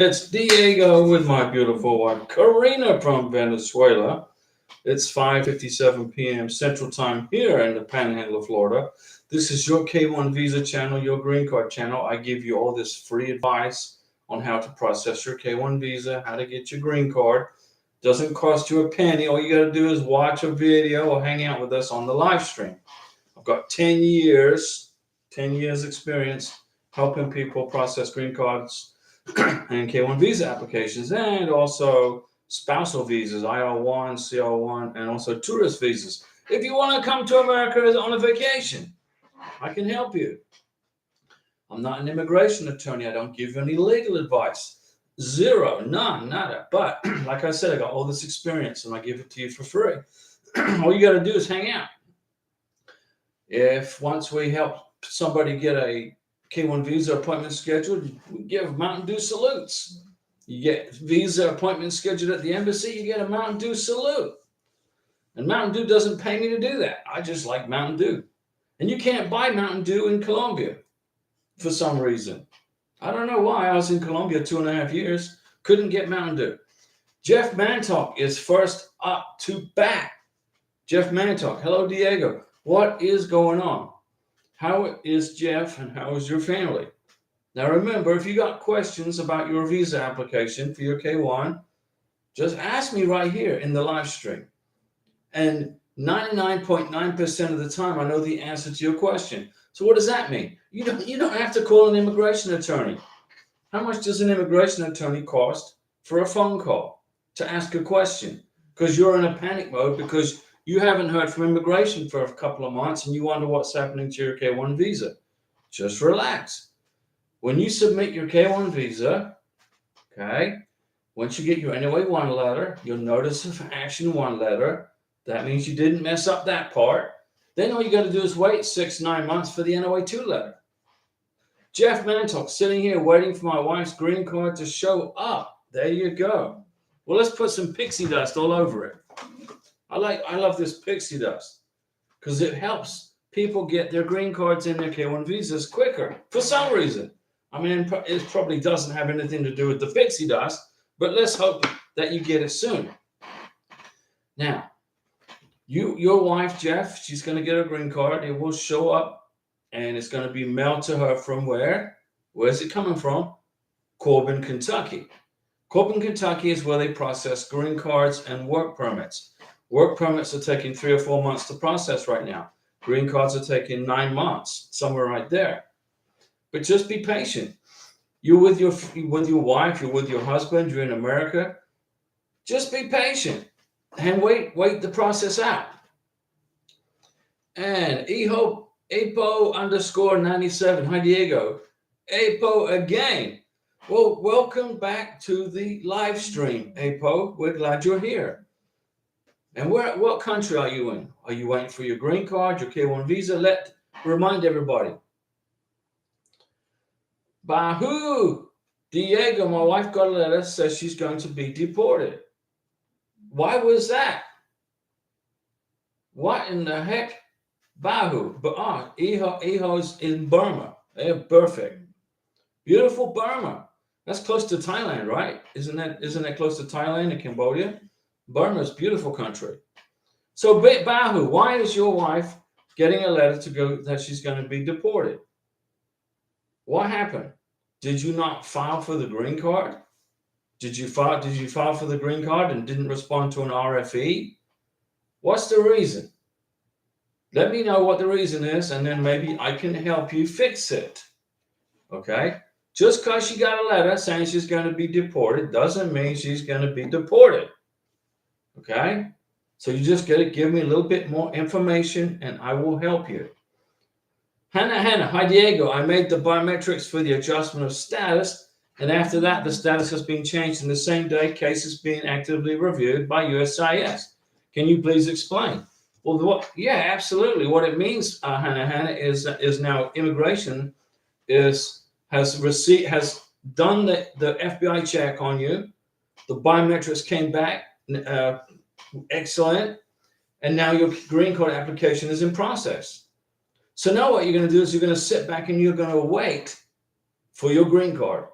It's Diego with my beautiful wife, Karina from Venezuela. It's 5:57 p.m. Central Time here in the Panhandle of Florida. This is your K1 Visa channel, your green card channel. I give you all this free advice on how to process your K1 visa, how to get your green card. Doesn't cost you a penny. All you got to do is watch a video or hang out with us on the live stream. I've got 10 years experience helping people process green cards and K1 visa applications, and also spousal visas, IR1, CR1, and also tourist visas. If you want to come to America on a vacation, I can help you. I'm not an immigration attorney. I don't give any legal advice. Zero, none, nada. But like I said, I got all this experience and I give it to you for free. All you got to do is hang out. If once we help somebody get a K1 visa appointment scheduled, we give Mountain Dew salutes. You get visa appointment scheduled at the embassy, you get a Mountain Dew salute. And Mountain Dew doesn't pay me to do that. I just like Mountain Dew. And you can't buy Mountain Dew in Colombia for some reason. I don't know why. I was in Colombia 2.5 years, couldn't get Mountain Dew. Jeff Mantalk is first up to bat. Jeff Mantalk, hello Diego. What is going on? How is Jeff and how is your family? Now remember, if you got questions about your visa application for your K1, just ask me right here in the live stream. And 99.9% of the time, I know the answer to your question. So what does that mean? You don't have to call an immigration attorney. How much does an immigration attorney cost for a phone call to ask a question? Because you're in a panic mode because you haven't heard from immigration for a couple of months and you wonder what's happening to your K1 visa. Just relax. When you submit your K1 visa, okay, once you get your NOA1 letter, your Notice of Action 1 letter, that means you didn't mess up that part. Then all you got to do is wait 6-9 months for the NOA2 letter. Jeff Mantalk, sitting here waiting for my wife's green card to show up. There you go. Well, let's put some pixie dust all over it. I love this pixie dust because it helps people get their green cards and their K1 visas quicker for some reason. I mean, it probably doesn't have anything to do with the pixie dust, but let's hope that you get it soon. Now, your wife, Jeff, she's going to get her green card. It will show up and it's going to be mailed to her from where? Where's it coming from? Corbin, Kentucky. Corbin, Kentucky is where they process green cards and work permits. Work permits are taking 3 or 4 months to process right now. Green cards are taking 9 months, somewhere right there. But just be patient. You're with your wife, you're with your husband, you're in America. Just be patient and wait the process out. And Apo_97. Hi, Diego. Apo again. Well, welcome back to the live stream, Apo. We're glad you're here. And what country are you in? Are you waiting for your green card, your K1 visa? Remind everybody. Bahoo! Diego, my wife got a letter, says she's going to be deported. Why was that? What in the heck? Bahu. Iho's in Burma. They're perfect. Beautiful Burma. That's close to Thailand, right? Isn't that close to Thailand and Cambodia? Burma's a beautiful country. So, Bahu, why is your wife getting a letter to go that she's going to be deported? What happened? Did you not file for the green card? Did you file for the green card and didn't respond to an RFE? What's the reason? Let me know what the reason is, and then maybe I can help you fix it. Okay? Just because she got a letter saying she's going to be deported doesn't mean she's going to be deported. Okay? So you just got to give me a little bit more information, and I will help you. Hannah, hi Diego. I made the biometrics for the adjustment of status, and after that, the status has been changed in the same day. Case is being actively reviewed by USCIS. Can you please explain? Well, yeah, absolutely. What it means, Hannah, is now immigration has done the FBI check on you. The biometrics came back excellent, and now your green card application is in process. So now what you're going to do is you're going to sit back and you're going to wait for your green card.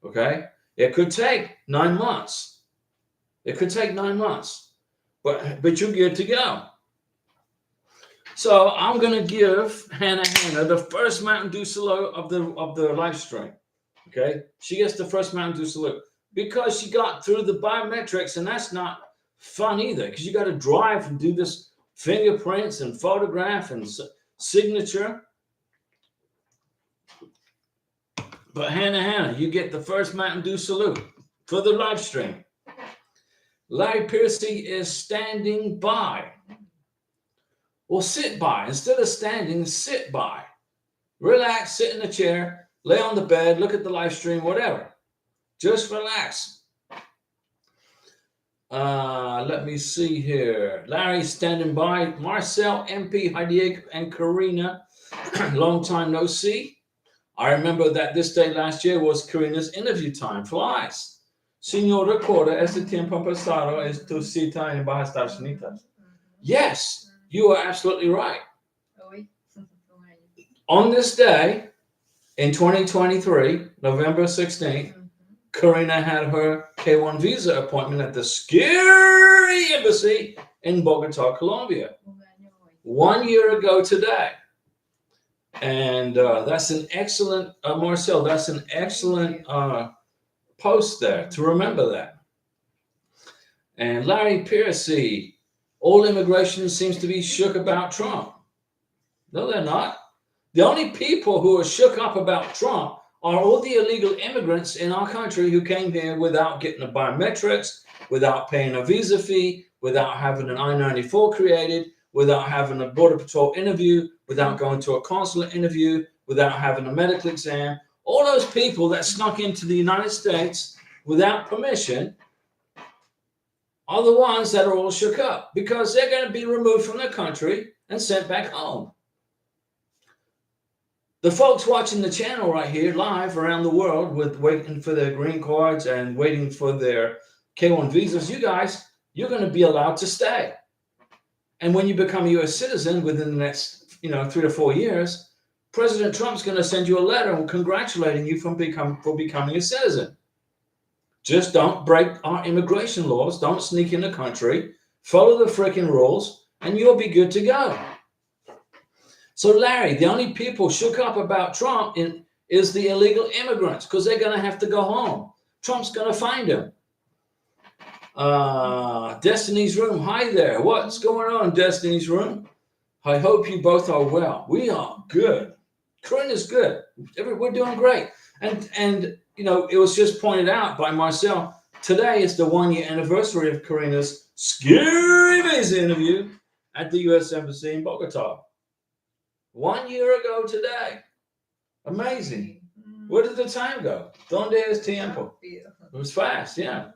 Okay? It could take 9 months. It could take 9 months, but you're good to go. So I'm gonna give Hannah the first Mountain Dew salute of the live stream. Okay, she gets the first Mountain Dew salute because she got through the biometrics, and that's not fun either because you got to drive and do this fingerprints and photograph and signature. But Hannah, you get the first Mountain Dew salute for the live stream. Larry Piercy is standing by. Well, sit by. Instead of standing, sit by. Relax, sit in a chair, lay on the bed, look at the live stream, whatever. Just relax. Let me see here. Larry's standing by. Marcel, MP, Heidi, and Karina. Long time no see. I remember that this day last year was Karina's interview time. Flies. Señor recuerda este tiempo pasado es tu cita en Baja Estados Unidos. Yes, you are absolutely right. On this day, in 2023, November 16th, Karina had her K1 visa appointment at the scary embassy in Bogota, Colombia. 1 year ago today. And that's an excellent, Marcel, that's an excellent post there to remember that. And Larry Piercy, all immigration seems to be shook about Trump. No, they're not. The only people who are shook up about Trump are all the illegal immigrants in our country who came here without getting the biometrics, without paying a visa fee, without having an I-94 created, without having a Border Patrol interview, without going to a consulate interview, without having a medical exam. All those people that snuck into the United States without permission are the ones that are all shook up because they're going to be removed from their country and sent back home. The folks watching the channel right here live around the world with waiting for their green cards and waiting for their K1 visas, you guys, you're going to be allowed to stay. And when you become a U.S. citizen within the next, 3 to 4 years, President Trump's going to send you a letter congratulating you for becoming a citizen. Just don't break our immigration laws. Don't sneak in the country. Follow the freaking rules, and you'll be good to go. So, Larry, the only people shook up about Trump is the illegal immigrants because they're going to have to go home. Trump's going to find them. Destiny's Room, hi there. What's going on, Destiny's Room? I hope you both are well. We are good. Karina's good. We're doing great. And it was just pointed out by Marcel, today is the 1 year anniversary of Karina's scary visa interview at the U.S. Embassy in Bogota. 1 year ago today. Amazing. Where did the time go? Donde es tiempo? It was fast, yeah.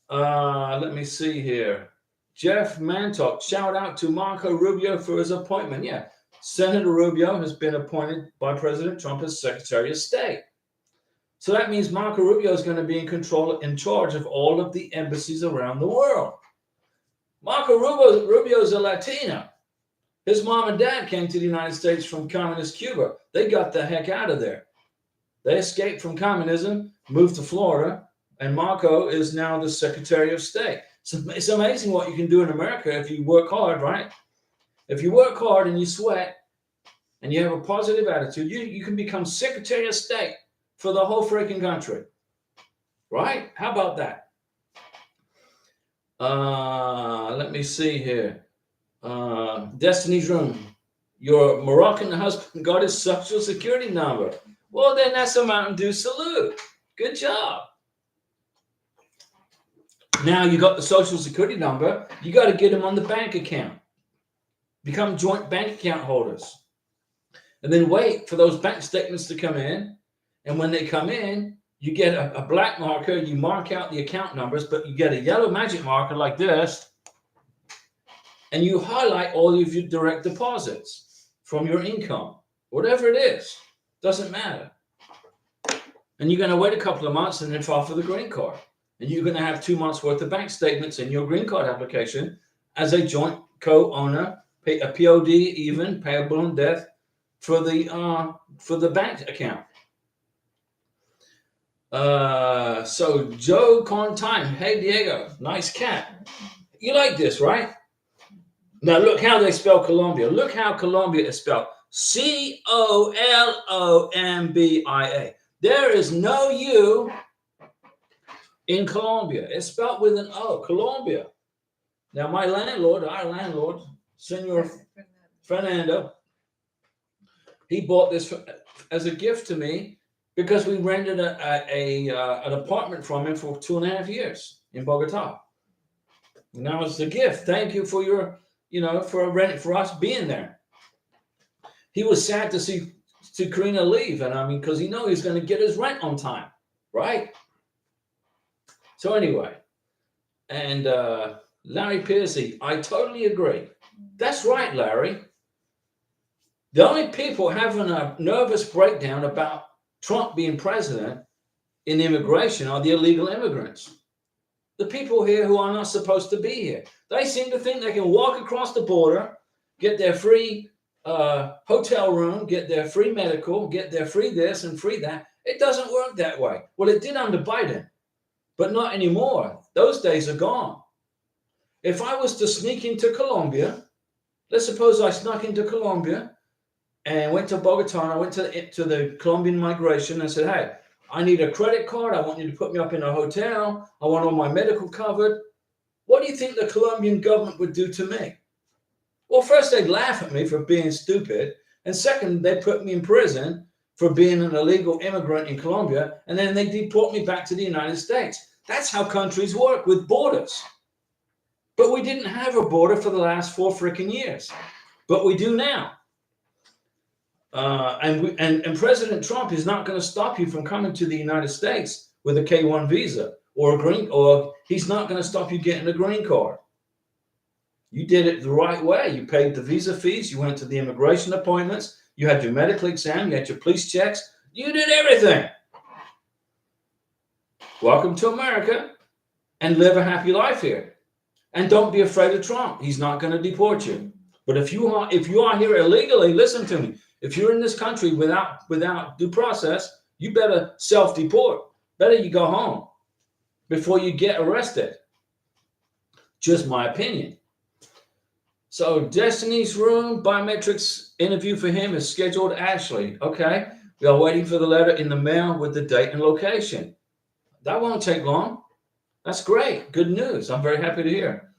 Let me see here. Jeff Mantok, shout out to Marco Rubio for his appointment. Yeah, Senator Rubio has been appointed by President Trump as Secretary of State. So that means Marco Rubio is going to be in charge of all of the embassies around the world. Marco Rubio is a Latino. His mom and dad came to the United States from communist Cuba. They got the heck out of there. They escaped from communism, moved to Florida, and Marco is now the Secretary of State. So it's amazing what you can do in America if you work hard, right? If you work hard and you sweat and you have a positive attitude, you can become Secretary of State for the whole freaking country, right? How about that? Let me see here. Destiny's Room. Your Moroccan husband got his social security number. Well, then that's a Mountain Dew salute. Good job. Now you got the social security number. You got to get him on the bank account. Become joint bank account holders. And then wait for those bank statements to come in. And when they come in, you get a black marker. You mark out the account numbers, but you get a yellow magic marker like this. And you highlight all of your direct deposits from your income, whatever it is, doesn't matter. And you're going to wait a couple of months and then file for the green card. And you're going to have 2 months worth of bank statements in your green card application as a joint co-owner, a POD even, payable in death, for the bank account. So Joe Contime, hey Diego, nice cat. You like this, right? Now look how they spell Colombia. Look how Colombia is spelled. Colombia. There is no U in Colombia. It's spelled with an O, Colombia. Now my landlord, our landlord, Senor Fernando, he bought this as a gift to me because we rented an apartment from him for 2.5 years in Bogota. And that was the gift. Thank you for your, for us being there. He was sad to see Karina leave, and I mean, because he knew he was going to get his rent on time, right? So anyway, and Larry Piercy, I totally agree. That's right, Larry. The only people having a nervous breakdown about Trump being president in immigration are the illegal immigrants. The people here who are not supposed to be here. They seem to think they can walk across the border, get their free hotel room, get their free medical, get their free this and free that. It doesn't work that way. Well, it did under Biden, but not anymore. Those days are gone. If I was to sneak into Colombia, let's suppose I snuck into Colombia and went to Bogota, and I went to the Colombian migration and said, hey, I need a credit card. I want you to put me up in a hotel. I want all my medical covered. What do you think the Colombian government would do to me? Well, first, they'd laugh at me for being stupid. And second, they'd put me in prison for being an illegal immigrant in Colombia. And then they deport me back to the United States. That's how countries work, with borders. But we didn't have a border for the last 4 freaking years. But we do now. And President Trump is not going to stop you from coming to the United States with a K-1 visa or he's not going to stop you getting a green card. You did it the right way. You paid the visa fees. You went to the immigration appointments. You had your medical exam. You had your police checks. You did everything. Welcome to America and live a happy life here. And don't be afraid of Trump. He's not going to deport you. But if you are here illegally, listen to me. If you're in this country without due process, you better self-deport. Better you go home before you get arrested. Just my opinion. So Destiny's Room biometrics interview for him is scheduled. Ashley, okay. We are waiting for the letter in the mail with the date and location. That won't take long. That's great. Good news. I'm very happy to hear.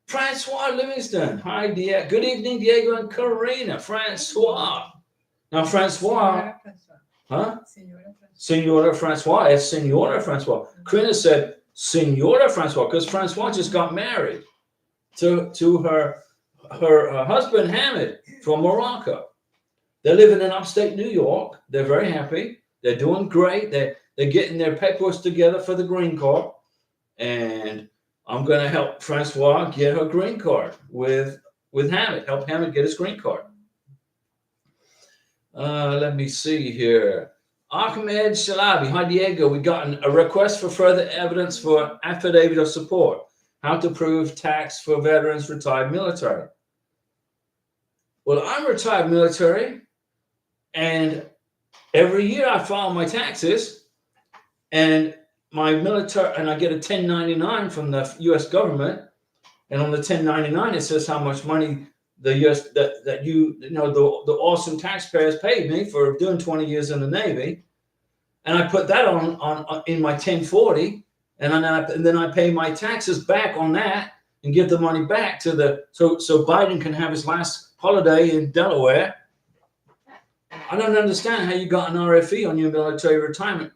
Francois Livingston. Hi, Diego. Good evening, Diego and Karina. Francois. Now, Francois. Huh? Senora Francois. It's Senora Francois. Karina said Senora Francois because Francois just got married to her husband, Hamid, from Morocco. They're living in upstate New York. They're very happy. They're doing great. They're getting their papers together for the green card. And I'm going to help Francois get her green card with Hamid. Help Hamid get his green card. Let me see here. Ahmed Shalabi. Hi, Diego. We got a request for further evidence for affidavit of support. How to prove tax for veterans retired military. Well, I'm retired military, and every year I file my taxes, and my military, and I get a 1099 from the U.S. government, and on the 1099 it says how much money the U.S. the awesome taxpayers paid me for doing 20 years in the Navy, and I put that on in my 1040, and then I pay my taxes back on that and give the money back to the so Biden can have his last holiday in Delaware. I don't understand how you got an RFE on your military retirement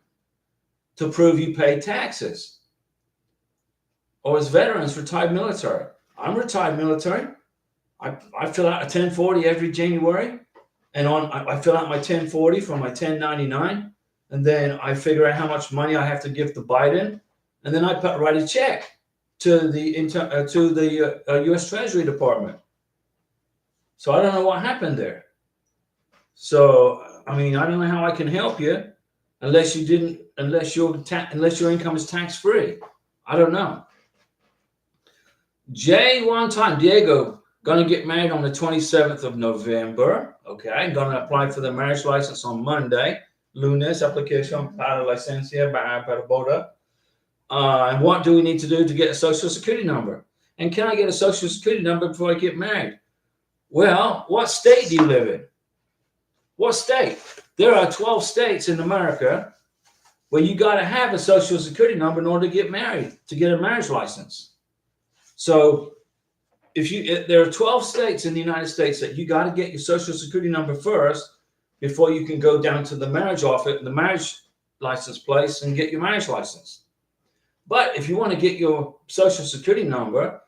to prove you pay taxes. Or as veterans, retired military. I'm retired military. I fill out a 1040 every January, and I fill out my 1040 for my 1099, and then I figure out how much money I have to give to Biden, and then I write a check to the U.S. Treasury Department. So I don't know what happened there. So I mean, I don't know how I can help you unless your income is tax free. I don't know. Jay, one time, Diego, gonna get married on the 27th of November. Okay, I'm gonna apply for the marriage license on Monday. lunes aplicación para licencia para boda. And what do we need to do to get a social security number? And can I get a social security number before I get married? Well, what state do you live in? What state? There are 12 states in America where you got to have a social security number in order to get married, to get a marriage license. So there are 12 states in the United States that you got to get your social security number first before you can go down to the marriage office, the marriage license place, and get your marriage license. But if you want to get your social security number,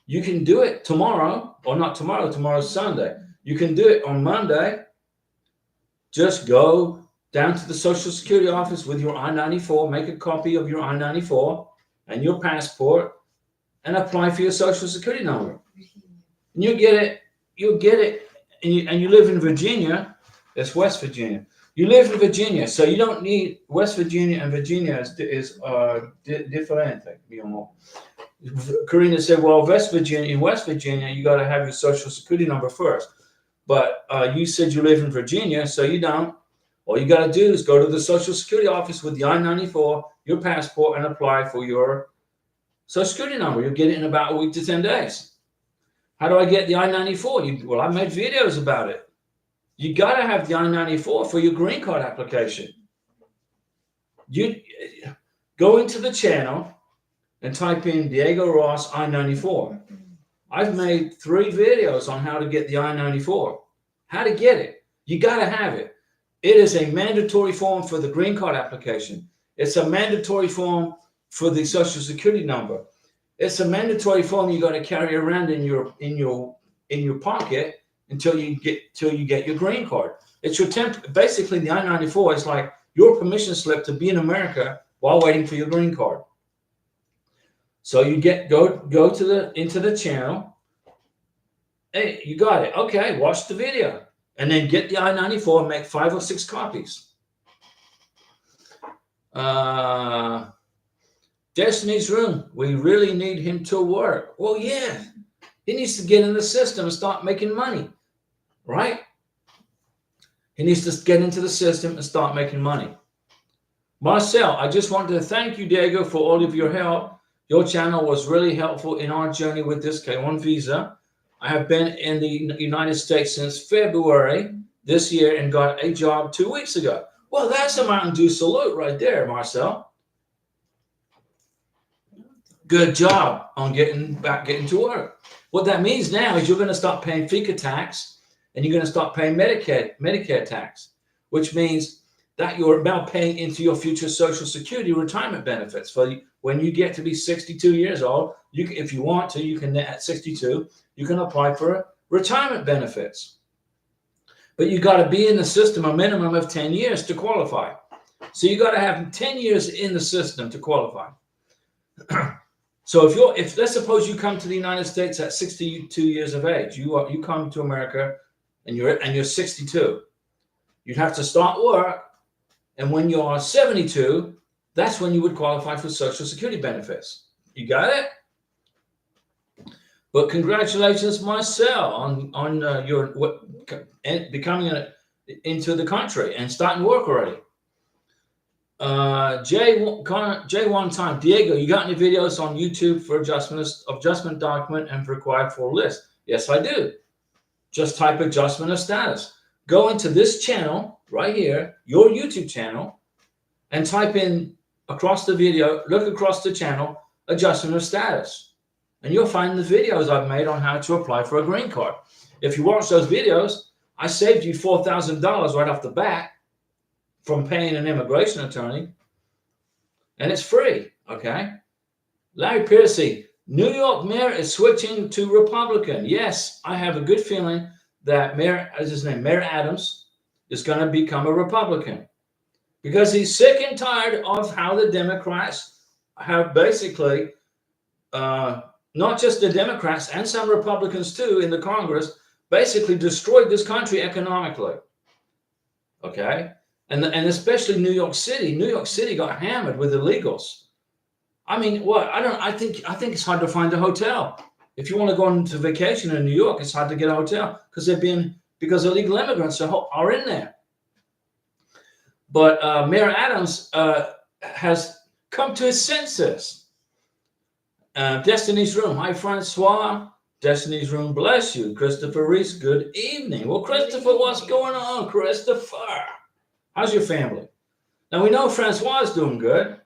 you can do it tomorrow, or not tomorrow, tomorrow's Sunday. You can do it on Monday. Just go down to the Social Security office with your I-94, make a copy of your I-94 and your passport, and apply for your social security number. And you'll get it, and you live in Virginia. It's West Virginia. You live in Virginia, so you don't need West Virginia, and Virginia is different. Karina said, well, in West Virginia, you got to have your social security number first. But you said you live in Virginia, so you don't. All you got to do is go to the Social Security office with the I-94, your passport, and apply for your social security number. You'll get it in about a week to 10 days. How do I get the I-94? Well, I made videos about it. You got to have the I-94 for your green card application. You go into the channel and type in Diego Ross I-94. I've made 3 videos on how to get the I-94. How to get it. You got to have it. It is a mandatory form for the green card application. It's a mandatory form for the social security number. It's a mandatory form you got to carry around in your pocket until you get your green card. It's your basically the I-94 is like your permission slip to be in America while waiting for your green card. So you go into the channel. Hey, you got it. Okay, watch the video. And then get the I-94 and make 5 or 6 copies. Destiny's Room, we really need him to work. Well, yeah. He needs to get in the system and start making money. Right? He needs to get into the system and start making money. Marcel, I just wanted to thank you, Diego, for all of your help. Your channel was really helpful in our journey with this K1 visa. I have been in the United States since February this year and got a job 2 weeks ago. Well, that's a Mountain Dew salute right there, Marcel. Good job on getting to work. What that means now is you're going to start paying FICA tax and you're going to start paying Medicare tax, which means that you're now paying into your future Social Security retirement benefits. For when you get to be 62 years old, if you want to, you can, at 62, you can apply for retirement benefits. But you got to be in the system a minimum of 10 years to qualify. So you got to have 10 years in the system to qualify. So if let's suppose you come to the United States at 62 years of age, you come to America and you're 62. You'd have to start work, and when you're 72, that's when you would qualify for Social Security benefits. You got it? But congratulations, Marcel, on your becoming into the country and starting work already. J1 time, Diego, you got any videos on YouTube for adjustment document and required for list? Yes, I do. Just type adjustment of status. Go into this channel right here, your YouTube channel, and type in across the video, look across the channel, adjustment of status. And you'll find the videos I've made on how to apply for a green card. If you watch those videos, I saved you $4,000 right off the bat from paying an immigration attorney. And it's free, okay? Larry Piercy, New York mayor is switching to Republican. Yes, I have a good feeling that Mayor Adams is going to become a Republican because he's sick and tired of how the Democrats have basically, not just the Democrats and some Republicans too in the Congress, basically destroyed this country economically. Okay, and especially New York City. New York City got hammered with illegals. I mean, what? I think it's hard to find a hotel. If you want to go on to vacation in New York, it's hard to get a hotel because illegal immigrants are in there. But Mayor Adams has come to his senses. Destiny's Room. Hi, Francois. Destiny's Room, bless you. Christopher Reese, good evening. Well, Christopher, what's going on, Christopher? How's your family? Now, we know Francois is doing good.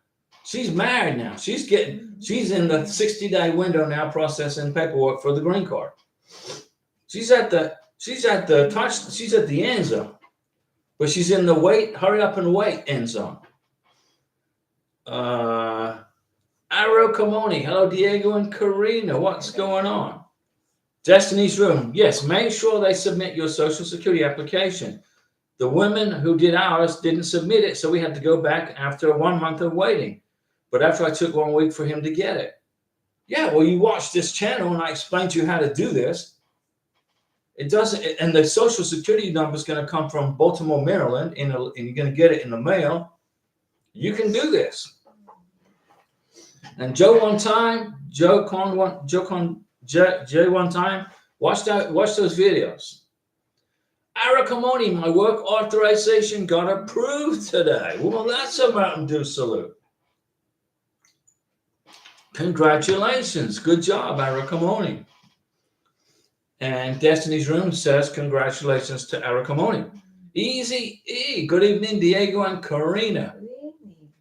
She's married now. She's in the 60-day window now processing paperwork for the green card. She's at the end zone. But she's in the hurry up and wait end zone. Aro Camoni. Hello, Diego and Karina. What's going on? Destiny's Room. Yes, make sure they submit your Social Security application. The women who did ours didn't submit it, so we had to go back after 1 month of waiting. But after I took 1 week for him to get it. Yeah, well, you watched this channel and I explained to you how to do this. It doesn't, and the Social Security number is going to come from Baltimore, Maryland, and you're going to get it in the mail. You can do this. And Joe one time, Jay one time, watch those videos. Aracamoni, my work authorization got approved today. Well, that's a Mountain Dew salute. Congratulations. Good job, Aracamoni. And Destiny's Room says, congratulations to Aracamoni. Easy E. Good evening, Diego and Karina.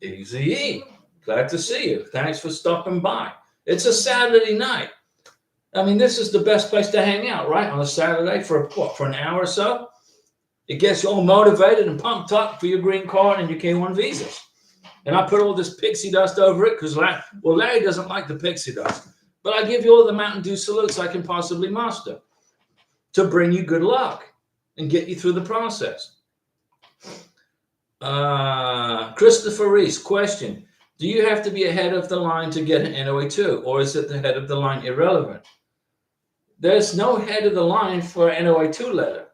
Easy E. Glad to see you. Thanks for stopping by. It's a Saturday night. I mean, this is the best place to hang out, right? On a Saturday for an hour or so. It gets you all motivated and pumped up for your green card and your K1 visas. And I put all this pixie dust over it because, Larry doesn't like the pixie dust. But I give you all the Mountain Dew salutes I can possibly muster to bring you good luck and get you through the process. Christopher Reese, question. Do you have to be ahead of the line to get an NOA2, or is it the head of the line irrelevant? There's no head of the line for an NOA2 letter.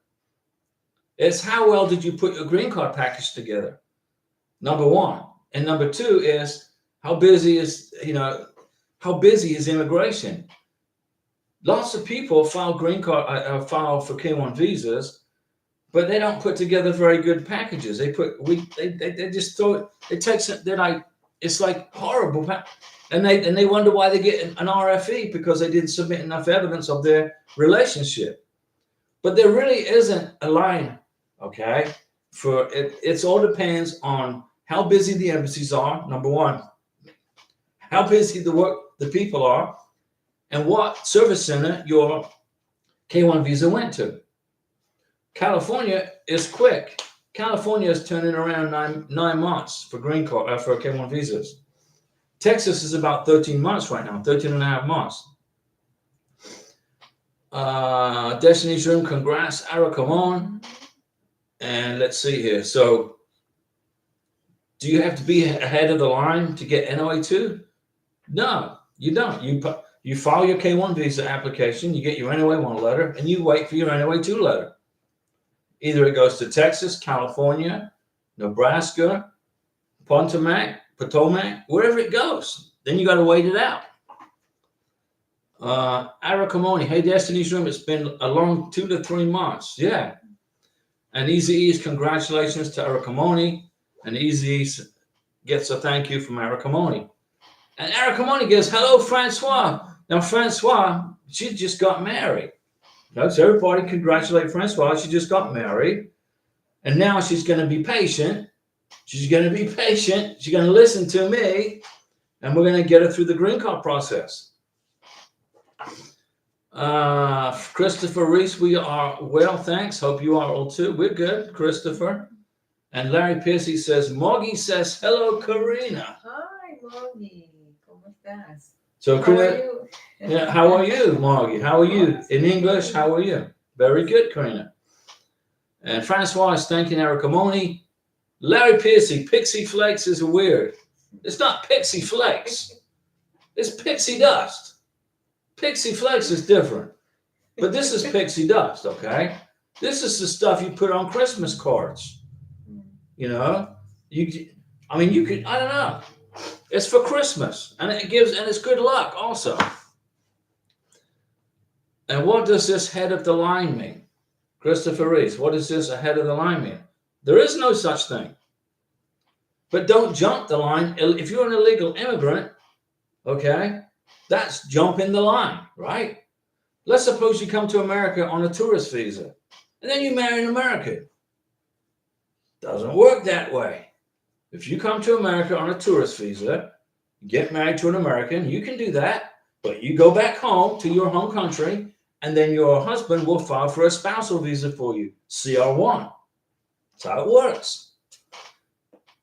It's how well did you put your green card package together, number one. And number two is how busy is immigration? Lots of people file file for K1 visas, but they don't put together very good packages. They just throw it. It's like horrible, and they wonder why they get an RFE because they didn't submit enough evidence of their relationship. But there really isn't a line, okay? For it, it all depends on how busy the embassies are, number one, how busy the people are, and what service center your K1 visa went to. California is quick. California is turning around nine months for green card for K1 visas. Texas is about 13 months right now, 13 and a half months. Destiny's Room, congrats, Ara, come on. And let's see here. So, do you have to be ahead of the line to get NOA2? No, you don't. You file your K1 visa application, you get your NOA1 letter, and you wait for your NOA2 letter. Either it goes to Texas, California, Nebraska, Potomac, wherever it goes. Then you got to wait it out. Aracamoni, hey, Destiny's Room, it's been a long 2 to 3 months. Yeah. And Easy E's, congratulations to Aracamoni. And Easy gets a thank you from Aracamoni. And Aracamoni goes, hello, Francois. Now, Francois, she just got married. So everybody congratulate Francois. She just got married. And now she's going to be patient. She's going to be patient. She's going to listen to me. And we're going to get her through the green card process. Christopher Reese, we are well, thanks. Hope you are all too. We're good, Christopher. And Larry Piercy says, Moggy says, hello, Karina. Hi, Moggy. ¿Cómo estás? So, Karina, yeah, how are you, Moggy? How are you? In English, how are you? Very good, Karina. And Francois is thanking Aracamoni. Larry Piercy, Pixie Flakes is weird. It's not Pixie Flakes. It's pixie dust. Pixie Flakes is different. But this is pixie dust, okay? This is the stuff you put on Christmas cards. You know? You could, I don't know. It's for Christmas. And it's good luck also. And what does this head of the line mean? Christopher Reese, what does this ahead of the line mean? There is no such thing. But don't jump the line. If you're an illegal immigrant, okay, that's jumping the line, right? Let's suppose you come to America on a tourist visa, and then you marry an American. Doesn't work that way. If you come to America on a tourist visa, get married to an American, you can do that, but you go back home to your home country, and then your husband will file for a spousal visa for you, CR1. That's how it works.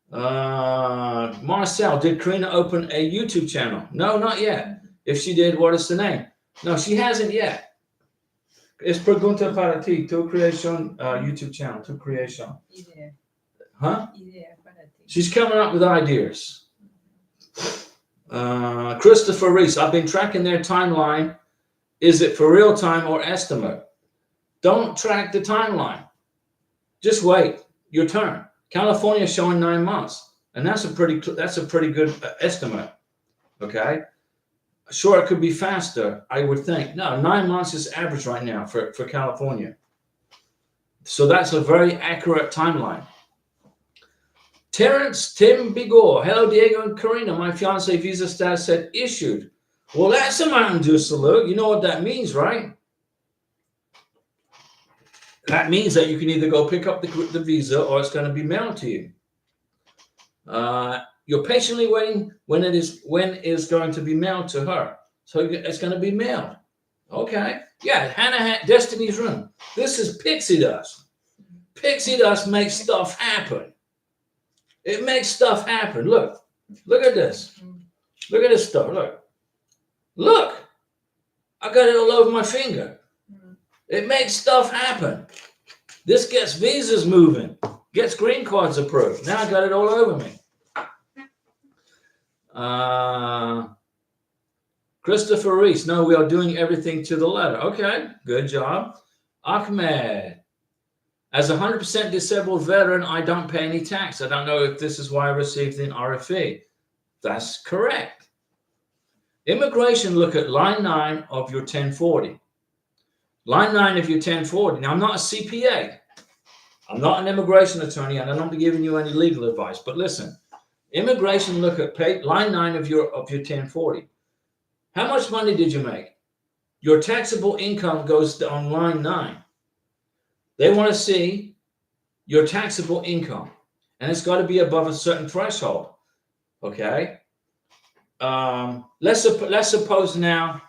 Marcel, did Karina open a YouTube channel? No, not yet. If she did, what is the name? No, she hasn't yet. Es pregunta para ti, tu creación, YouTube channel, tu creación. Idea. Huh? Idea para ti. She's coming up with ideas. Christopher Reese, I've been tracking their timeline. Is it for real time or estimate? Don't track the timeline. Just wait your turn. California is showing 9 months, and that's a pretty good estimate. Okay, sure, it could be faster, I would think. No, 9 months is average right now for California. So that's a very accurate timeline. Terrence Tim Bigor, hello Diego and Karina. My fiance visa status said issued. Well, that's a Mountain Dew salute. You know what that means, right? That means that you can either go pick up the visa or it's going to be mailed to you. You're patiently waiting when is going to be mailed to her. So it's going to be mailed. Okay. Yeah, Hannah, Destiny's Room. This is Pixie Dust. Pixie Dust makes stuff happen. It makes stuff happen. Look at this. Look at this stuff. Look. I got it all over my finger. It makes stuff happen. This gets visas moving, gets green cards approved. Now I got it all over me. Christopher Reese, no, we are doing everything to the letter. Okay, good job. Ahmed, as a 100% disabled veteran, I don't pay any tax. I don't know if this is why I received an RFE. That's correct. Immigration, look at line 9 of your 1040. Line 9 of your 1040. Now, I'm not a CPA. I'm not an immigration attorney, and I'm not giving you any legal advice. But listen, immigration, look at line 9 of your 1040. How much money did you make? Your taxable income goes on line 9. They want to see your taxable income, and it's got to be above a certain threshold. Okay. Let's suppose now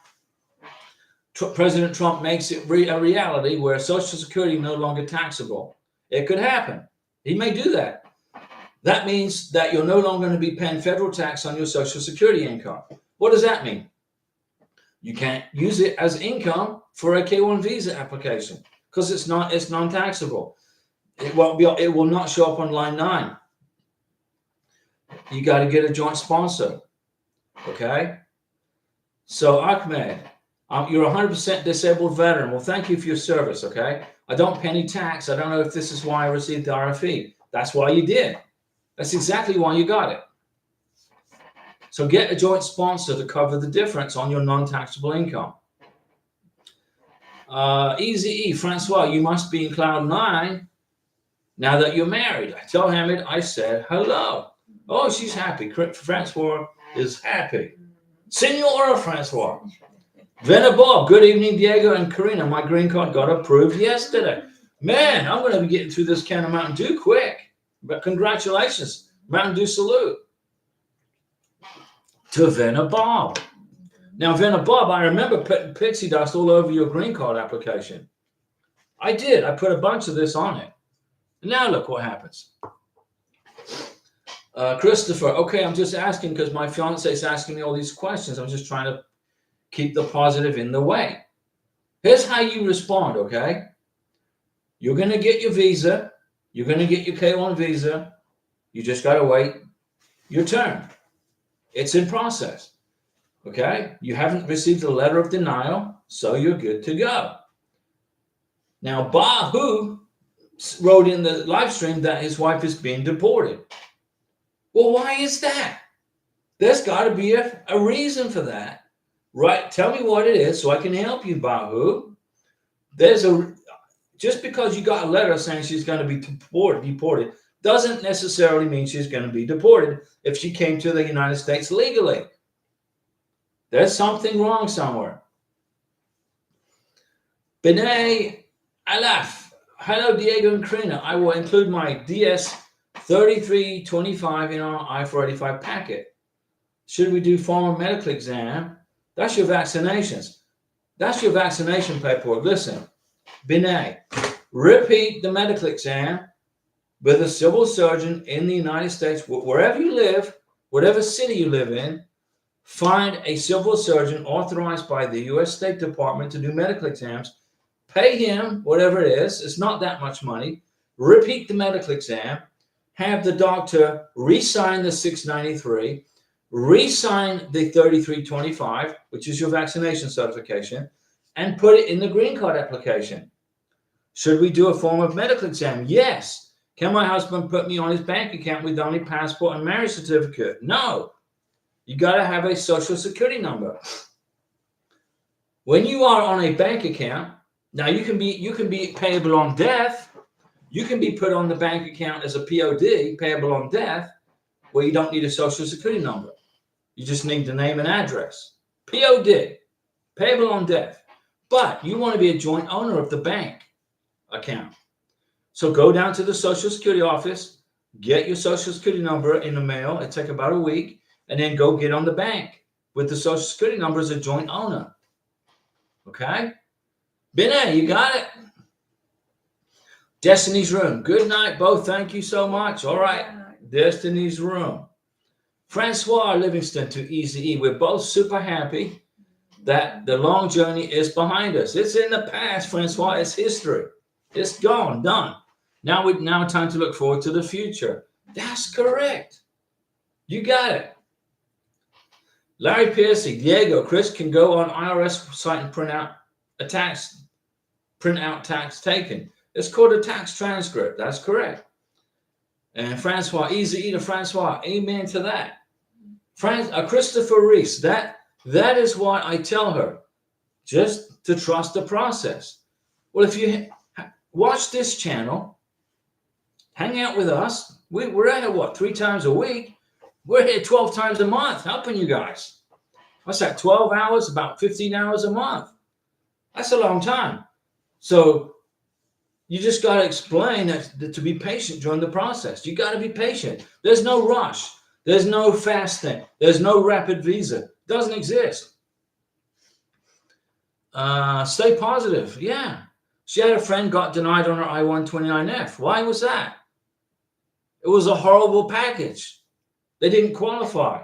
President Trump makes it a reality where Social Security is no longer taxable. It could happen. He may do that. That means that you're no longer going to be paying federal tax on your Social Security income. What does that mean? You can't use it as income for a K-1 visa application because it's non-taxable. It will not show up on line 9. You got to get a joint sponsor. Okay. So Ahmed, you're a 100% disabled veteran. Well, thank you for your service. Okay. I don't pay any tax. I don't know if this is why I received the RFE. That's why you did. That's exactly why you got it. So get a joint sponsor to cover the difference on your non-taxable income. Easy E, Francois, you must be in cloud 9 now that you're married. I tell Hamid, I said hello. Oh, she's happy. Francois is happy. Senora Francois. Vena Bob, good evening, Diego and Karina. My green card got approved yesterday. Man, I'm going to be getting through this can of Mountain Dew quick. But congratulations. Mountain Dew salute to Vena Bob. Now, Vena Bob, I remember putting pixie dust all over your green card application. I did. I put a bunch of this on it. And now look what happens. Christopher, okay, I'm just asking because my fiance is asking me all these questions. I'm just trying to keep the positive in the way. Here's how you respond, okay? You're going to get your visa. You're going to get your K-1 visa. You just got to wait your turn. It's in process, okay? You haven't received a letter of denial, so you're good to go. Now, Bahu wrote in the live stream that his wife is being deported. Well, why is that? There's got to be a reason for that, right? Tell me what it is so I can help you, Bahu. Just because you got a letter saying she's going to be deported doesn't necessarily mean she's going to be deported if she came to the United States legally. There's something wrong somewhere. Benay Alaf. Hello, Diego and Karina. I will include my DS 3325 in our I-485 packet. Should we do formal medical exam? That's your vaccinations. That's your vaccination paperwork. Listen, Benay, repeat the medical exam with a civil surgeon in the United States, wherever you live, whatever city you live in. Find a civil surgeon authorized by the U.S. State Department to do medical exams. Pay him whatever it is. It's not that much money. Repeat the medical exam. Have the doctor re-sign the 693, re-sign the 3325, which is your vaccination certification, and put it in the green card application. Should we do a form of medical exam? Yes. Can my husband put me on his bank account with only passport and marriage certificate? No. You got to have a social security number. When you are on a bank account, now you can be payable on death. You can be put on the bank account as a POD, payable on death, where you don't need a social security number. You just need the name and address. POD, payable on death. But you want to be a joint owner of the bank account. So go down to the Social Security office, get your social security number in the mail. It takes about a week, and then go get on the bank with the social security number as a joint owner. Okay? Binay, you got it? Destiny's Room. Good night, both. Thank you so much. All right. Destiny's Room. Francois Livingston to Easy E. We're both super happy that the long journey is behind us. It's in the past, Francois. It's history. It's gone, done. Now time to look forward to the future. That's correct. You got it. Larry Piercy, Diego, Chris can go on IRS site and print out tax taken. It's called a tax transcript. That's correct. And Francois, easy to Francois. Amen to that. Christopher Reese, that is why I tell her just to trust the process. Well, if you watch this channel, hang out with us. We're at it, what, 3 times a week? We're here 12 times a month helping you guys. What's that, 12 hours? About 15 hours a month. That's a long time. So you just got to explain that to be patient during the process. You got to be patient. There's no rush. There's no fast thing. There's no rapid visa. It doesn't exist. Stay positive. Yeah. She had a friend got denied on her I-129F. Why was that? It was a horrible package. They didn't qualify.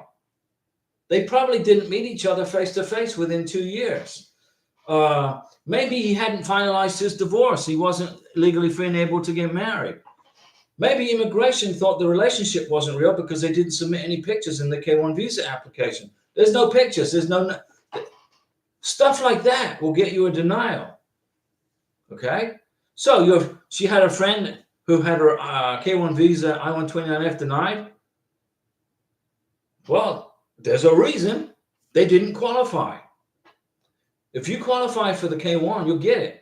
They probably didn't meet each other face to face within 2 years. Maybe he hadn't finalized his divorce. He wasn't legally free and able to get married. Maybe immigration thought the relationship wasn't real because they didn't submit any pictures in the K-1 visa application. There's no pictures. There's no stuff like that will get you a denial. Okay? So she had a friend who had her K-1 visa I-129F denied. Well, there's a reason they didn't qualify. If you qualify for the K-1, you'll get it.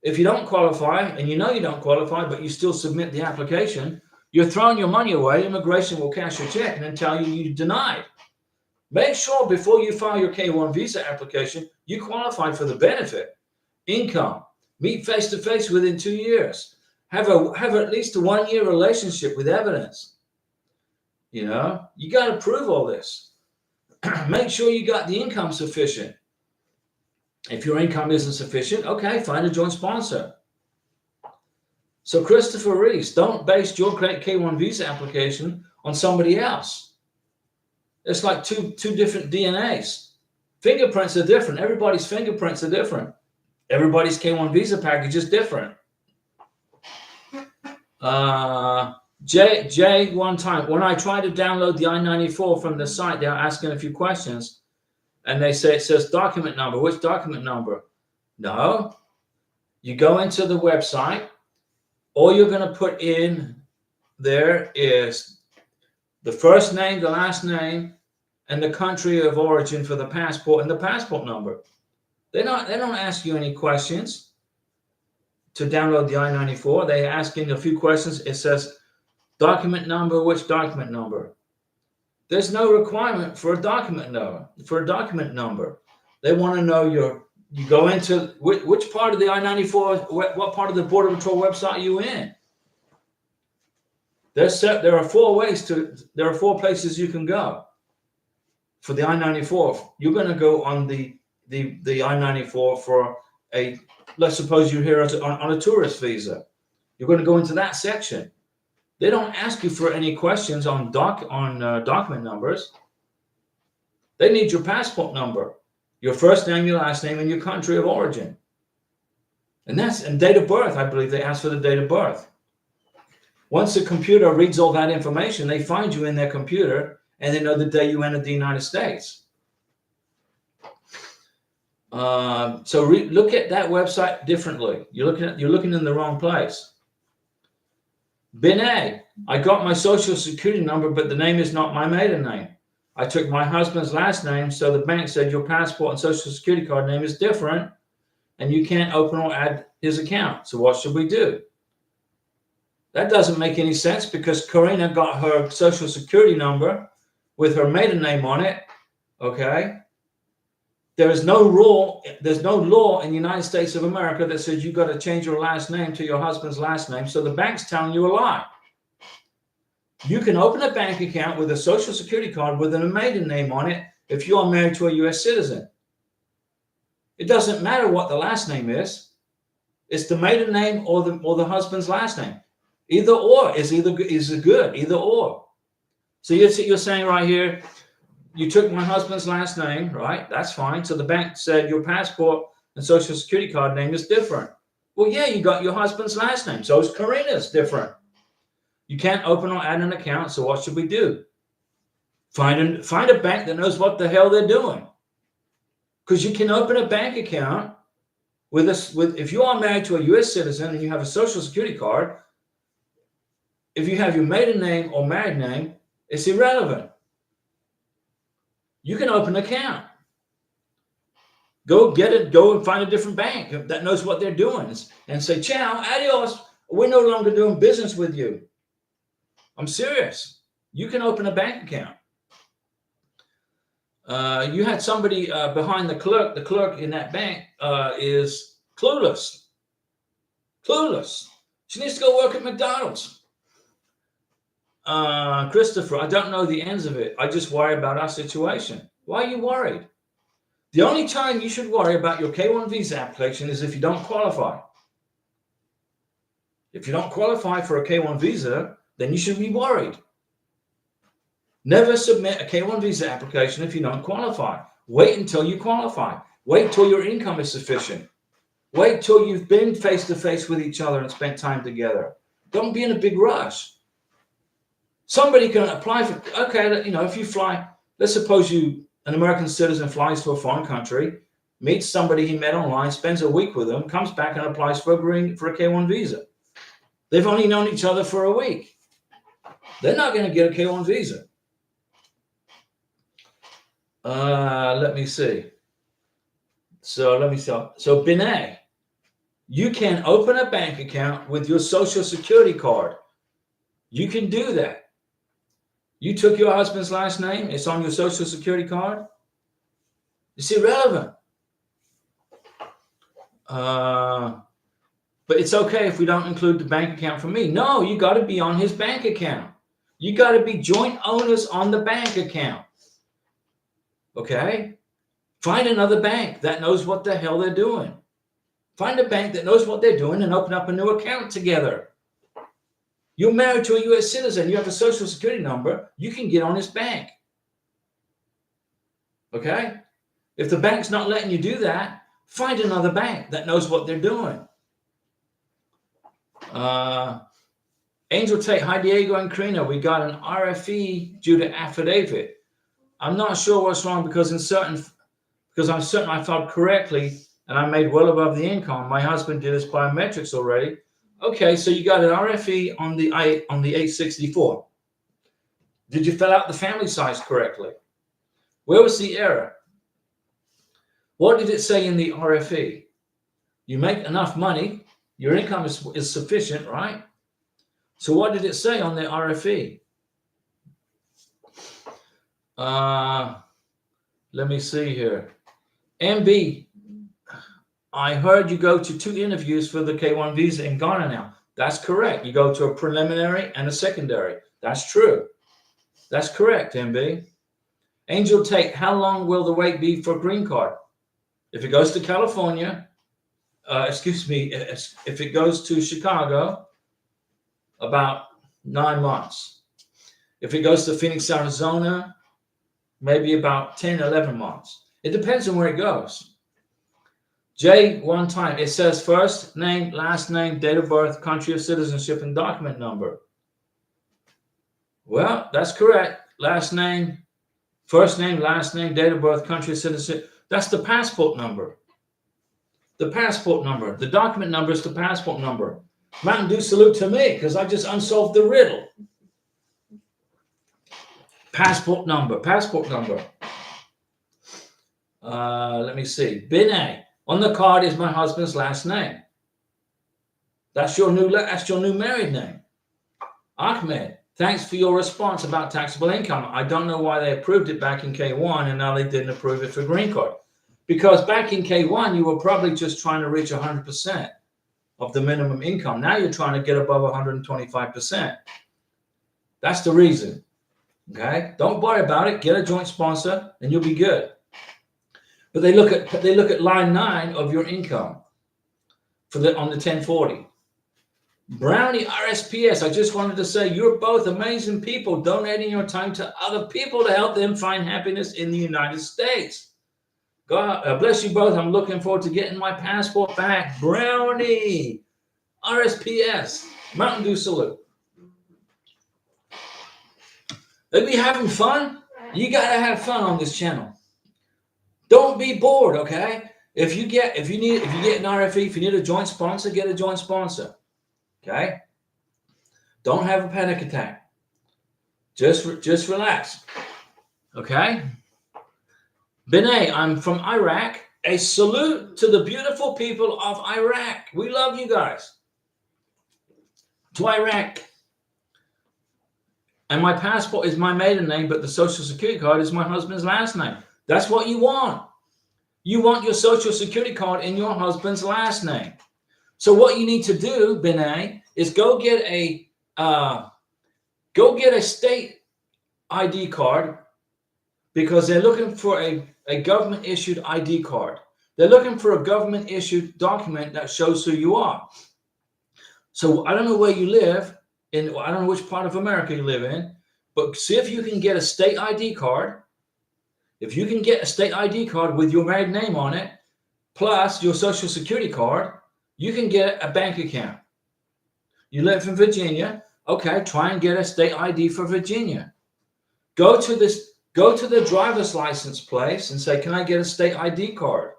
If you don't qualify, and you know you don't qualify, but you still submit the application, you're throwing your money away. Immigration will cash your check and then tell you you denied. Make sure before you file your K-1 visa application, you qualify for the benefit, income, meet face-to-face within 2 years, have at least a 1-year relationship with evidence. You know, you got to prove all this. Make sure you got the income sufficient. If your income isn't sufficient, okay, find a joint sponsor. So Christopher Reese, don't base your K-1 visa application on somebody else. It's like two different DNAs. Fingerprints are different. Everybody's fingerprints are different. Everybody's K-1 visa package is different. Jay, one time, when I tried to download the I-94 from the site, they were asking a few questions. And they say, it says document number. Which document number? No. You go into the website. All you're going to put in there is the first name, the last name, and the country of origin for the passport and the passport number. They don't ask you any questions to download the I-94. They ask you a few questions. It says Document number, which document number? There's no requirement for a document number. They want to know you go into which part of the I-94, what part of the Border Patrol website are you in? There are four places you can go for the I-94. You're going to go on the I-94 for let's suppose you're here on a tourist visa. You're going to go into that section. They don't ask you for any questions on document numbers. They need your passport number, your first name, your last name, and your country of origin. And date of birth. I believe they ask for the date of birth. Once the computer reads all that information, they find you in their computer, and they know the day you entered the United States. So look at that website differently. You're looking in the wrong place. Binay, I got my social security number, but the name is not my maiden name. I took my husband's last name, so the bank said your passport and social security card name is different, and you can't open or add his account. So what should we do? That doesn't make any sense because Karina got her social security number with her maiden name on it. Okay. There's no law in the United States of America that says you got to change your last name to your husband's last name. So the bank's telling you a lie. You can open a bank account with a social security card with a maiden name on it if you are married to a U.S. citizen. It doesn't matter what the last name is. It's the maiden name or the husband's last name. Either or is good. Either or. So you're saying right here, you took my husband's last name, right? That's fine. So the bank said your passport and social security card name is different. Well, yeah, you got your husband's last name. So is Karina's different. You can't open or add an account. So what should we do? Find a bank that knows what the hell they're doing. Because you can open a bank account if you are married to a U.S. citizen and you have a social security card. If you have your maiden name or married name, it's irrelevant. You can open an account. Go and find a different bank that knows what they're doing and say, ciao, adios. We're no longer doing business with you. I'm serious. You can open a bank account. You had somebody behind the clerk. The clerk in that bank is clueless. Clueless. She needs to go work at McDonald's. Christopher, I don't know the ends of it. I just worry about our situation. Why are you worried? The only time you should worry about your K-1 visa application is if you don't qualify. If you don't qualify for a K-1 visa, then you should be worried. Never submit a K-1 visa application if you don't qualify. Wait until you qualify. Wait till your income is sufficient. Wait till you've been face-to-face with each other and spent time together. Don't be in a big rush. Somebody can apply for, if you fly, let's suppose an American citizen flies to a foreign country, meets somebody he met online, spends a week with them, comes back and applies for a K-1 visa. They've only known each other for a week. They're not going to get a K-1 visa. Let me see. So Binay, you can open a bank account with your social security card. You can do that. You took your husband's last name. It's on your social security card. It's irrelevant. But it's okay if we don't include the bank account for me. No, you got to be on his bank account. You got to be joint owners on the bank account. Okay? Find another bank that knows what the hell they're doing. Find a bank that knows what they're doing and open up a new account together. You're married to a U.S. citizen. You have a social security number. You can get on his bank. Okay? If the bank's not letting you do that, find another bank that knows what they're doing. Angel Tate, hi Diego and Karina. We got an RFE due to affidavit. I'm not sure what's wrong because I'm certain I filed correctly and I made well above the income. My husband did his biometrics already. Okay, so you got an RFE on the 864. Did you fill out the family size correctly? Where was the error? What did it say in the RFE? You make enough money, your income is sufficient, right? So what did it say on the RFE? Let me see here. MB, I heard you go to 2 interviews for the K1 visa in Ghana now. That's correct. You go to a preliminary and a secondary. That's true. That's correct, MB. Angel Tate, how long will the wait be for green card? If it goes to California, if it goes to Chicago, about 9 months. If it goes to Phoenix, Arizona, maybe about 10, 11 months. It depends on where it goes. J, one time, it says first name, last name, date of birth, country of citizenship, and document number. Well, that's correct. Last name, first name, last name, date of birth, country of citizenship. That's the passport number. The passport number. The document number is the passport number. Mountain Dew salute to me because I just unsolved the riddle. Passport number. Passport number. Let me see. Binay. On the card is my husband's last name. That's your new married name. Ahmed. Thanks for your response about taxable income. I don't know why they approved it back in K1 and now they didn't approve it for green card. Because back in K1, you were probably just trying to reach 100% of the minimum income. Now you're trying to get above 125%. That's the reason. Okay? Don't worry about it. Get a joint sponsor and you'll be good. But they look at line 9 of your income on the 1040. Brownie RSPS, I just wanted to say you're both amazing people donating your time to other people to help them find happiness in the United States. God bless you both. I'm looking forward to getting my passport back. Brownie RSPS, Mountain Dew salute. Are we having fun? You gotta have fun on this channel. Don't be bored, okay? If you get an RFE, if you need a joint sponsor, get a joint sponsor. Okay? Don't have a panic attack. Just relax. Okay? Binay, I'm from Iraq. A salute to the beautiful people of Iraq. We love you guys. To Iraq. And my passport is my maiden name, but the social security card is my husband's last name. That's what you want. You want your social security card in your husband's last name. So what you need to do, Binay, is go get a state ID card because they're looking for a government issued ID card. They're looking for a government issued document that shows who you are. So I don't know where you live I don't know which part of America you live in, but see if you can get a state ID card. If you can get a state ID card with your married name on it, plus your social security card, you can get a bank account. You live in Virginia, okay, try and get a state ID for Virginia. Go to the driver's license place and say, can I get a state ID card?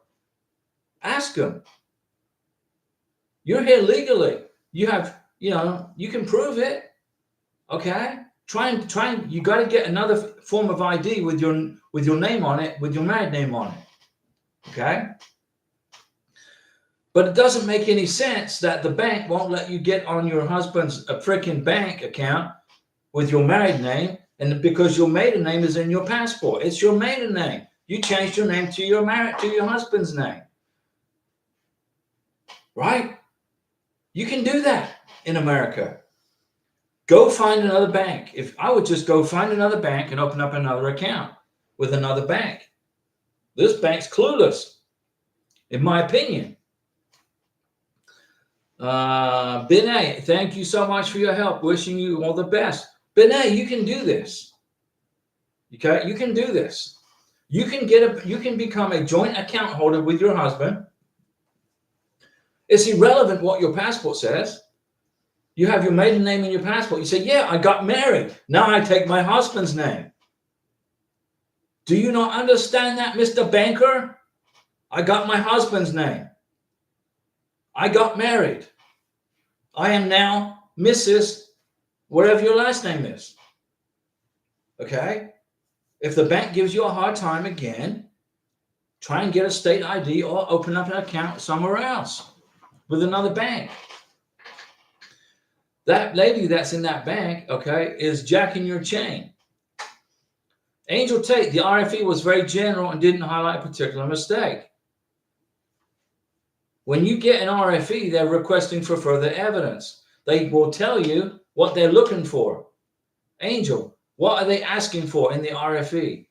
Ask them. You're here legally. You can prove it. Okay? Try and you got to get another form of ID with your name on it, with your married name on it. Okay? But it doesn't make any sense that the bank won't let you get on your husband's freaking bank account with your married name, and because your maiden name is in your passport. It's your maiden name. You changed your name to your husband's name. Right? You can do that in America. Go find another bank. If I would just go find another bank and open up another account with another bank. This bank's clueless, in my opinion. Binay, thank you so much for your help. Wishing you all the best. Binay, you can do this. Okay, you can do this. You can become a joint account holder with your husband. It's irrelevant what your passport says. You have your maiden name in your passport. You say, yeah, I got married. Now I take my husband's name. Do you not understand that, Mr. Banker? I got my husband's name. I got married. I am now Mrs. whatever your last name is. Okay? If the bank gives you a hard time again, try and get a state ID or open up an account somewhere else with another bank. That lady that's in that bank, okay, is jacking your chain. Angel Tate, the RFE was very general and didn't highlight a particular mistake. When you get an RFE, they're requesting for further evidence. They will tell you what they're looking for. Angel, what are they asking for in the RFE?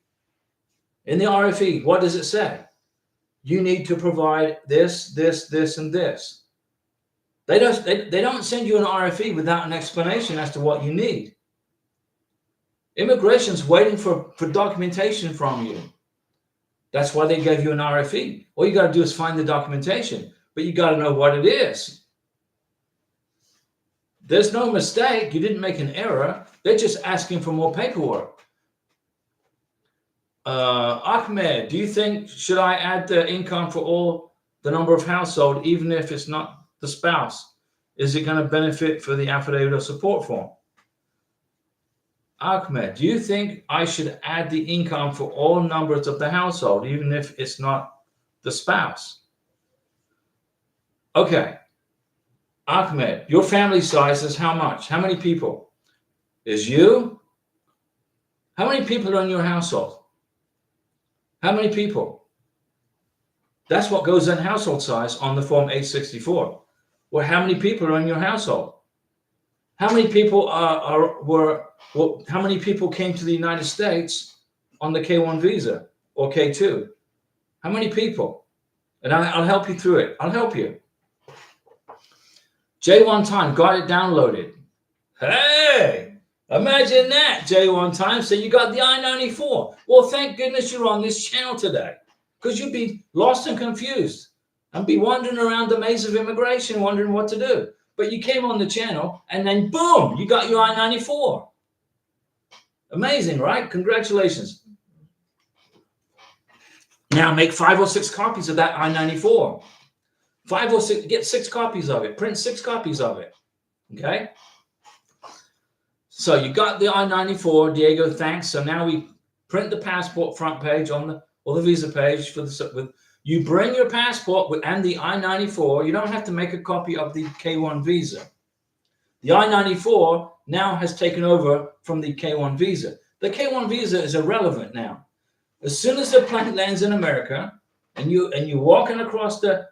In the RFE, what does it say? You need to provide this, this, this, and this. They don't send you an RFE without an explanation as to what you need. Immigration's waiting for documentation from you. That's why they gave you an RFE. All you got to do is find the documentation, but you got to know what it is. There's no mistake. You didn't make an error. They're just asking for more paperwork. Ahmed, do you think, should I add the income for all the number of household, even if it's not the spouse? Is it going to benefit for the affidavit of support form? Ahmed, do you think I should add the income for all numbers of the household, even if it's not the spouse? Okay. Ahmed, your family size is how much? How many people? Is you? How many people are in your household? How many people? That's what goes in household size on the form 864. Well, how many people are in your household? How many people how many people came to the United States on the K1 visa or K2? How many people? And I'll help you through it. I'll help you. J1 time, got it downloaded. Hey, imagine that, J1 time. So you got the I-94. Well, thank goodness you're on this channel today, because you'd be lost and confused and be wandering around the maze of immigration, wondering what to do. But you came on the channel and then boom, you got your I-94. Amazing, right? Congratulations. Now make 5 or 6 copies of that I-94. 5 or 6, get 6 copies of it. Print 6 copies of it. Okay? So you got the I-94, Diego, thanks. So now we print the passport front page or the visa page for the you bring your passport and the I-94. You don't have to make a copy of the K1 visa. The I-94 now has taken over from the K1 visa. The K1 visa is irrelevant now. As soon as the plane lands in America and you're walking across the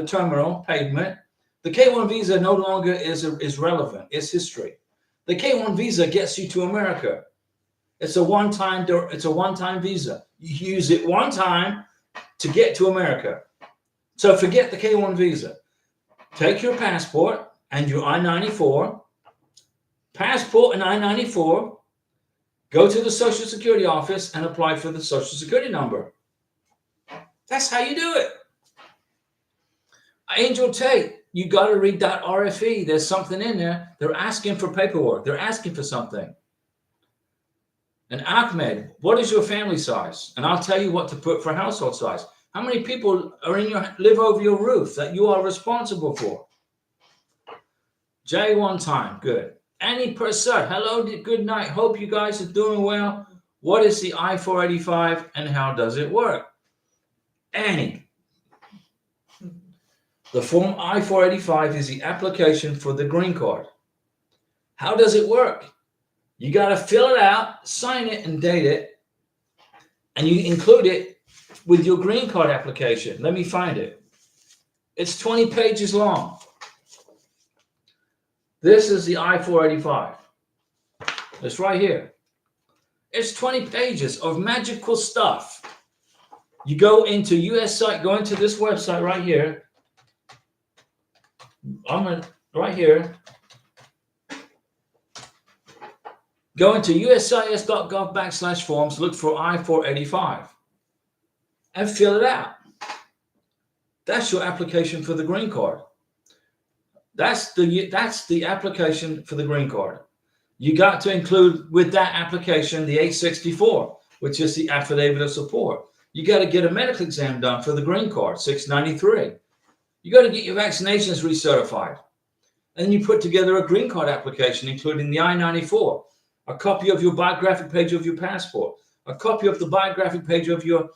terminal pavement, the K1 visa no longer is relevant. It's history. The K1 visa gets you to America. It's a one-time visa. You use it one time to get to America. So forget the K1 visa. Take your passport and your I-94, passport and I-94, go to the Social Security office and apply for the Social Security number. That's how you do it. Angel Tate, you got to read that RFE. There's something in there. They're asking for paperwork. They're asking for something. And Ahmed, what is your family size? And I'll tell you what to put for household size. How many people live over your roof that you are responsible for? J1 time, good. Annie Prasad, hello, good night. Hope you guys are doing well. What is the I-485 and how does it work? Annie, the form I-485 is the application for the green card. How does it work? You got to fill it out, sign it, and date it, and you include it with your green card application. Let me find it. It's 20 pages long. This is the I-485. It's right here. It's 20 pages of magical stuff. You go into US site, go into this website right here. Right here. Go into uscis.gov/forms, look for I-485 and fill it out. That's your application for the green card. That's the application for the green card. You got to include with that application the 864, which is the affidavit of support. You got to get a medical exam done for the green card, 693. You got to get your vaccinations recertified. And you put together a green card application, including the I-94, a copy of your biographic page of your passport, a copy of the biographic page of your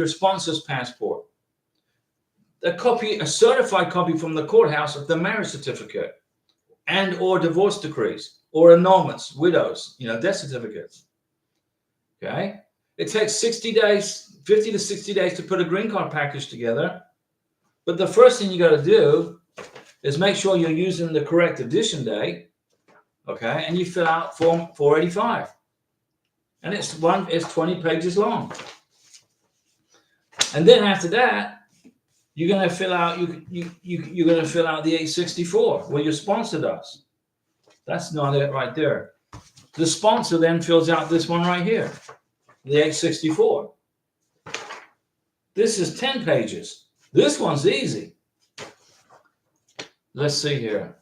sponsor's passport, a certified copy from the courthouse of the marriage certificate, and or divorce decrees or annulments, widows, death certificates. Okay. It takes 60 days, 50 to 60 days to put a green card package together. But the first thing you got to do is make sure you're using the correct edition date. Okay. And you fill out form 485. And it's 20 pages long. And then after that, you're going to fill out you're going to fill out the 864 where your sponsor does. That's not it right there. The sponsor then fills out this one right here, the 864. This is 10 pages. This one's easy. Let's see here.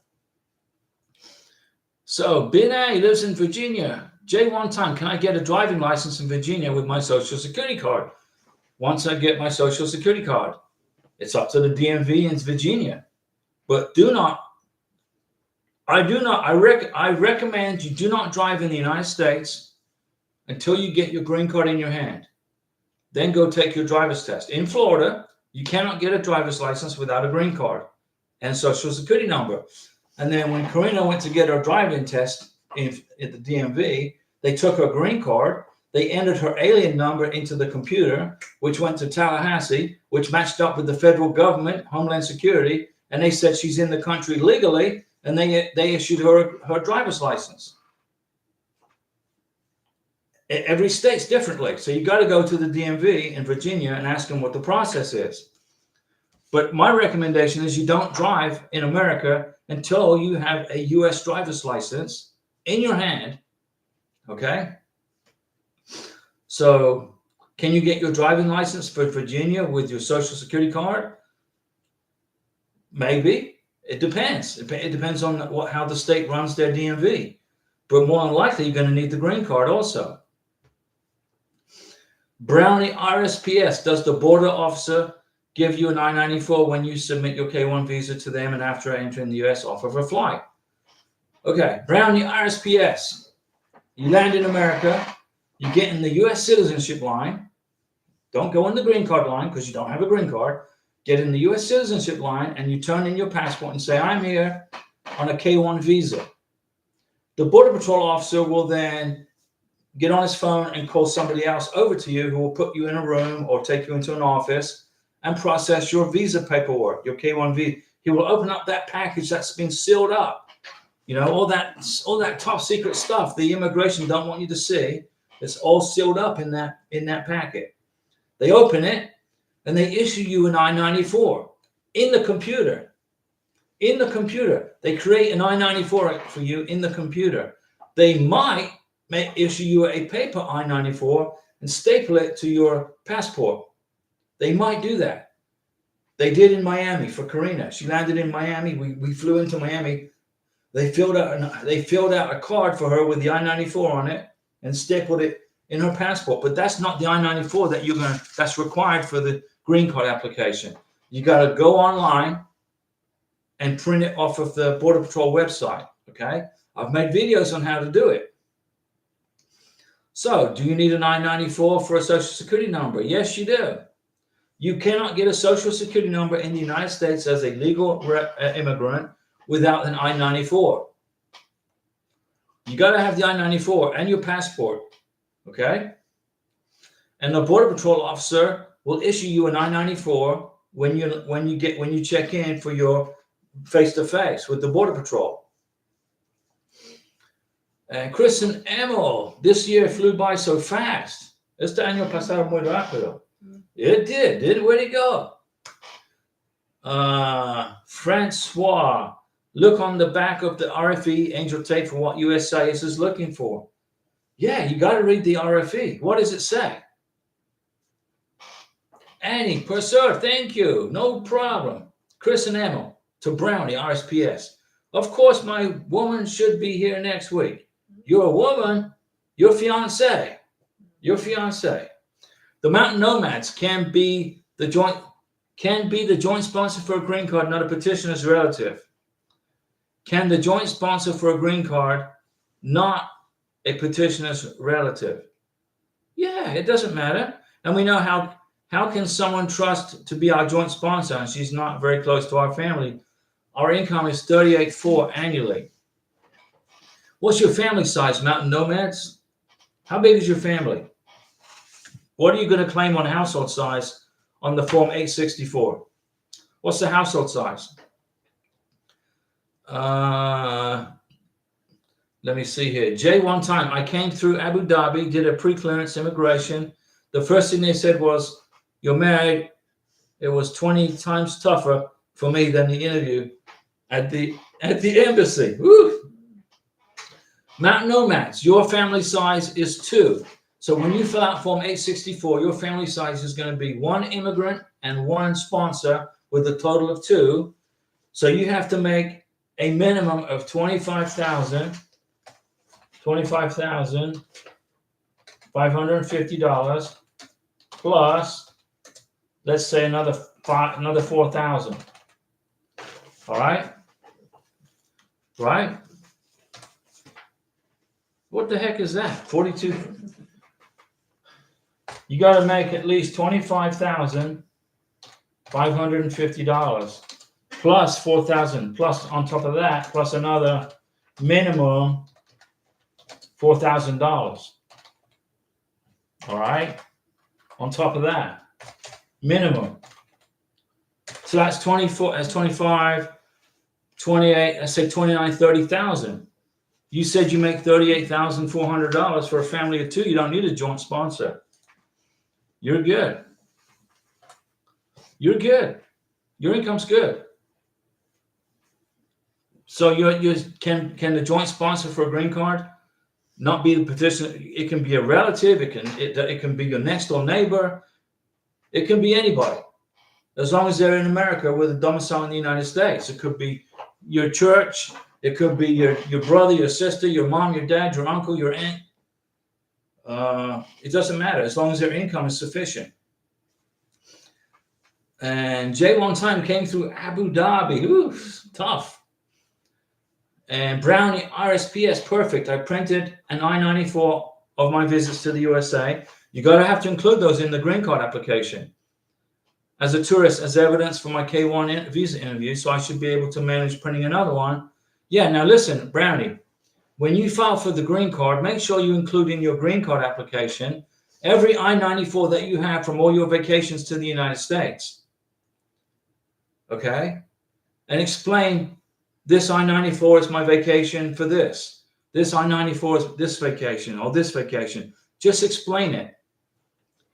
So Binay lives in Virginia. J1 time, can I get a driving license in Virginia with my Social Security card? Once I get my Social Security card, it's up to the DMV in Virginia. But I recommend you do not drive in the United States until you get your green card in your hand. Then go take your driver's test. In Florida, you cannot get a driver's license without a green card and Social Security number. And then when Karina went to get her driving test at the DMV, they took her green card. They entered her alien number into the computer, which went to Tallahassee, which matched up with the federal government, Homeland Security, and they said she's in the country legally, and they issued her driver's license. Every state's differently, so you got to go to the DMV in Virginia and ask them what the process is. But my recommendation is you don't drive in America until you have a U.S. driver's license in your hand, okay? So can you get your driving license for Virginia with your Social Security card? Maybe. It depends. It depends on how the state runs their DMV. But more than likely, you're going to need the green card also. Brownie RSPS, does the border officer give you an I-94 when you submit your K-1 visa to them and after entering the U.S. offer of a flight? Okay, Brownie RSPS. You land in America. You get in the U.S. citizenship line. Don't go in the green card line because you don't have a green card. Get in the U.S. citizenship line and you turn in your passport and say, I'm here on a K-1 visa. The Border Patrol officer will then get on his phone and call somebody else over to you who will put you in a room or take you into an office and process your visa paperwork, your K-1 visa. He will open up that package that's been sealed up. All that top secret stuff the immigration don't want you to see. It's all sealed up in that packet. They open it and they issue you an I-94 in the computer. In the computer. They create an I-94 for you in the computer. They may issue you a paper I-94 and staple it to your passport. They might do that. They did in Miami for Karina. She landed in Miami. We flew into Miami. They filled out a card for her with the I-94 on it and stapled it in her passport. But that's not the I-94 that's required for the green card application. You got to go online and print it off of the Border Patrol website. Okay. I've made videos on how to do it. So do you need an I-94 for a Social Security number? Yes, you do. You cannot get a Social Security number in the United States as a legal immigrant without an I-94. You got to have the I-94 and your passport, okay? And the Border Patrol officer will issue you an I-94 when you check in for your face-to-face with the Border Patrol. And Chris and Emil, this year flew by so fast. Este año pasaron muy rápido. It did. Where'd it go? Francois, look on the back of the RFE angel tape for what USCIS is looking for. Yeah, you got to read the RFE. What does it say? Annie, Purser, thank you. No problem. Chris and Emil to Brownie, RSPS. Of course, my woman should be here next week. You're a woman. Your fiance. The Mountain Nomads can be the joint sponsor for a green card, not a petitioner's relative. Can the joint sponsor for a green card, not a petitioner's relative? Yeah, it doesn't matter. And we know how can someone trust to be our joint sponsor and she's not very close to our family? Our income is $38,400 annually. What's your family size, Mountain Nomads? How big is your family? What are you going to claim on household size on the Form 864? What's the household size? Let me see here. Jay, one time I came through Abu Dhabi, did a pre-clearance immigration. The first thing they said was, "You're married." It was 20 times tougher for me than the interview at the embassy. Woo! Mountain Nomads, your family size is 2. So when you fill out Form 864, your family size is going to be 1 immigrant and 1 sponsor with a total of 2. So you have to make a minimum of $25,550 plus, let's say another $4,000. All right? Right? What the heck is that? 42. You got to make at least $25,550 plus $4,000 plus on top of that, plus another minimum $4,000. All right? On top of that, minimum. So that's 24, that's 25, 28, let's say 29, 30,000. You said you make $38,400 for a family of 2. You don't need a joint sponsor. You're good. You're good. Your income's good. So you can the joint sponsor for a green card not be the petitioner? It can be a relative. It can be your next door neighbor. It can be anybody, as long as they're in America with a domicile in the United States. It could be your church. It could be your brother, your sister, your mom, your dad, your uncle, your aunt. It doesn't matter as long as their income is sufficient. And Jay one time came through Abu Dhabi. Ooh, tough. And Brownie RSPS, perfect. I printed an I-94 of my visits to the USA. You got to have to include those in the green card application as a tourist, as evidence for my K1 visa interview. So I should be able to manage printing another one. Yeah, now listen, Brownie, when you file for the green card, make sure you include in your green card application every I-94 that you have from all your vacations to the United States. Okay? And explain, this I-94 is my vacation for this. This I-94 is this vacation or this vacation. Just explain it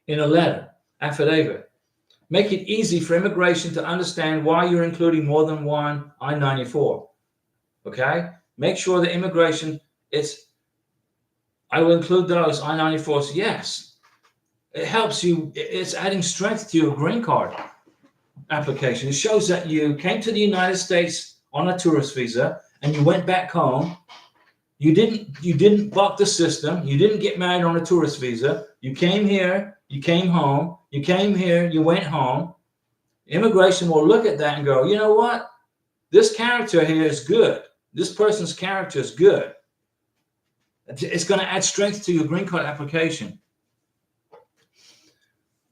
in a letter, affidavit. Make it easy for immigration to understand why you're including more than one I-94. Okay? Make sure the immigration I will include those I-94s. Yes. It helps you. It's adding strength to your green card application. It shows that you came to the United States on a tourist visa and you went back home. You didn't buck the system. You didn't get married on a tourist visa. You came here, you came home, you came here, you went home. Immigration will look at that and go, you know what? This character here is good. This person's character is good. It's going to add strength to your green card application.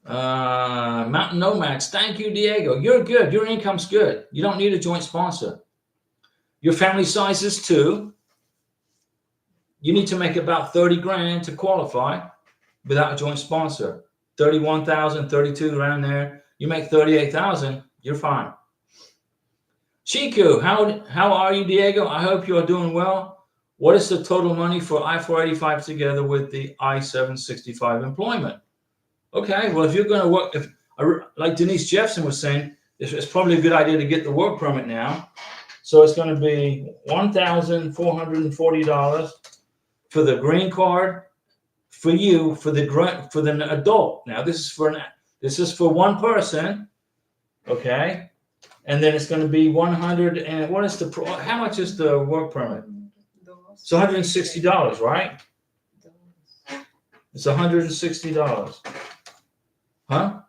Mountain Nomads, thank you, Diego. You're good. Your income's good. You don't need a joint sponsor. Your family size is 2. You need to make about 30 grand to qualify without a joint sponsor. 31,000, 32 around there. You make 38,000, you're fine. Chiku, how are you, Diego? I hope you are doing well. What is the total money for I-485 together with the I-765 employment? Okay, well, if you're going to work, like Denise Jeffson was saying, it's probably a good idea to get the work permit now. So it's going to be $1,440 for the green card for you, for the adult. Now this is for one person, okay? And then it's going to be 100 and how much is the work permit? It's $160, right? It's $160. Huh?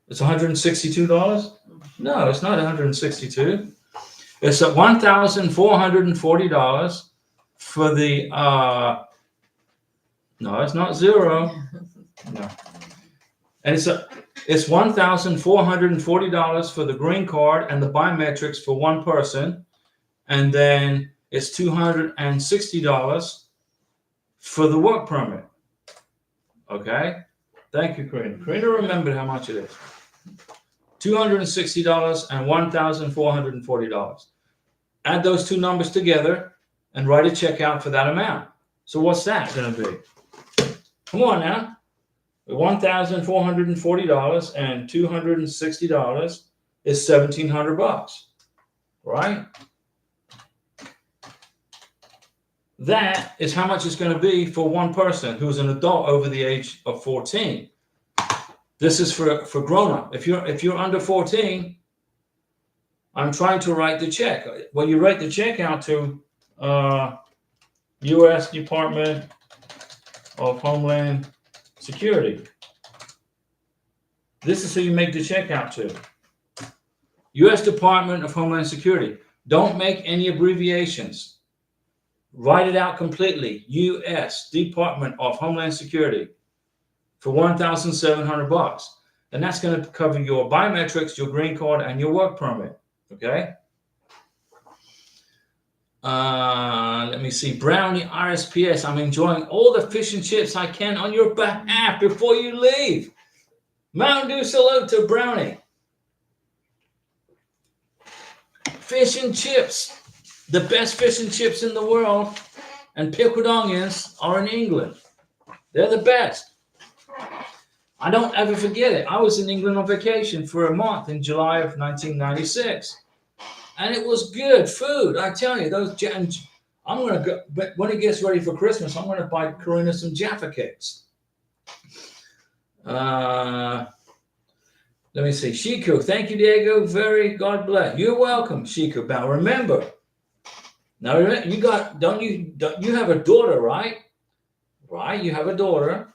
It's $162? No, it's not $162. It's at $1,440 for the no, it's not 0. No. And it's $1,440 for the green card and the biometrics for one person. And then it's $260 for the work permit. Okay? Thank you, Karina. Karina remembered how much it is. $260 and $1,440. Add those two numbers together and write a check out for that amount. So what's that going to be? Come on now. $1,440 and $260 is $1,700, right? That is how much it's going to be for one person who's an adult over the age of 14. This is for grown-up. If you're under 14, I'm trying to write the check. Well, you write the check out to U.S. Department of Homeland Security. This is who you make the check out to. U.S. Department of Homeland Security. Don't make any abbreviations. Write it out completely. U.S. Department of Homeland Security for $1,700. And that's going to cover your biometrics, your green card, and your work permit. Okay? Let me see. Brownie RSPS. I'm enjoying all the fish and chips I can on your behalf before you leave. Mountain Dew salute to Brownie. Fish and chips. The best fish and chips in the world and pickled onions are in England. They're the best. I don't ever forget it. I was in England on vacation for a month in July of 1996. And it was good food. I tell you, I'm going to go, but when it gets ready for Christmas, I'm going to buy Karina some Jaffa cakes. Let me see. Shiku, thank you, Diego. God bless. You're welcome, Shiku. Now remember, you have a daughter, right? Right, you have a daughter.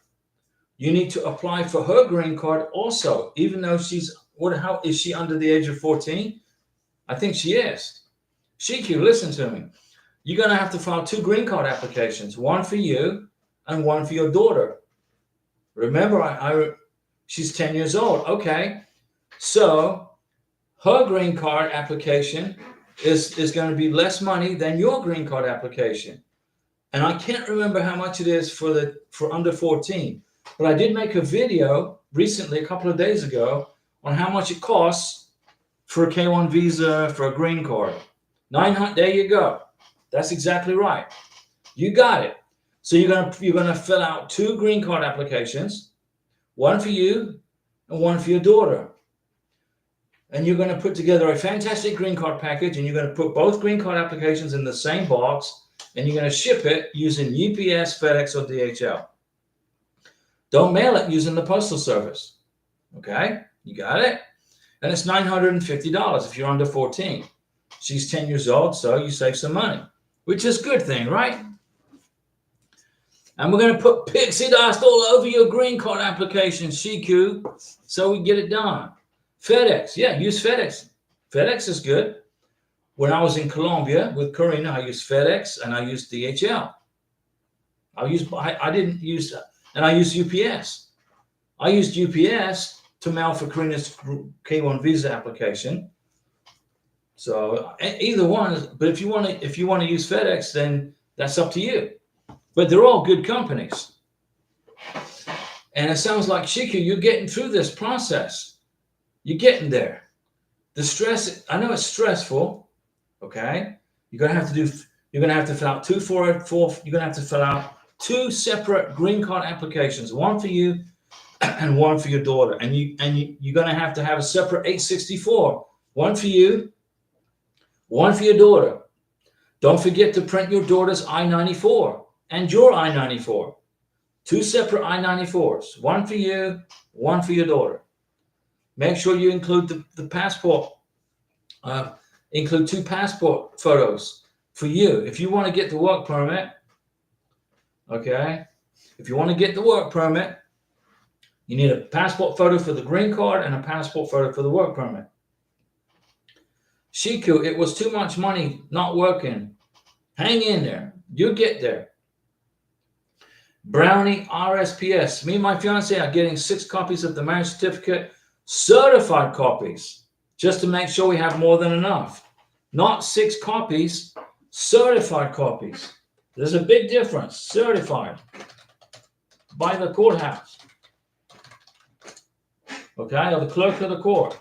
You need to apply for her green card also, even though how is she under the age of 14? I think she is. Shiku, listen to me. You're going to have to file 2 green card applications, one for you and one for your daughter. Remember, she's 10 years old. Okay. So her green card application is going to be less money than your green card application. And I can't remember how much it is for under 14. But I did make a video recently, a couple of days ago, on how much it costs for a K1 visa, for a green card. $900. There you go. That's exactly right. You got it. So you're gonna fill out 2 green card applications, one for you and one for your daughter. And you're going to put together a fantastic green card package, and you're going to put both green card applications in the same box, and you're going to ship it using UPS, FedEx, or DHL. Don't mail it using the postal service. Okay? You got it? And it's $950 if you're under 14. She's 10 years old, so you save some money, which is a good thing, right? And we're going to put pixie dust all over your green card application, Shiku, so we get it done. FedEx, yeah, use FedEx. FedEx is good. When I was in Colombia with Karina, I used FedEx and I used DHL. I used UPS. I used UPS to mail for Karina's K1 visa application. So either one, but if you want to use FedEx, then that's up to you. But they're all good companies. And it sounds like, Shiku, you're getting through this process. You're getting there. The stress, I know it's stressful. Okay. You're gonna have to fill out two separate green card applications, one for you and one for your daughter. And you're gonna have to have a separate 864, one for you, one for your daughter. Don't forget to print your daughter's I-94 and your I-94. 2 separate I-94s, one for you, one for your daughter. Make sure you include the passport. Include 2 passport photos for you. If you want to get the work permit, okay? If you want to get the work permit, you need a passport photo for the green card and a passport photo for the work permit. Shiku, it was too much money not working. Hang in there. You'll get there. Brownie RSPS. Me and my fiance are getting 6 copies of the marriage certificate, certified copies, just to make sure we have more than enough. Not 6 copies Certified copies. There's a big difference. Certified by the courthouse. Okay, or the clerk of the court.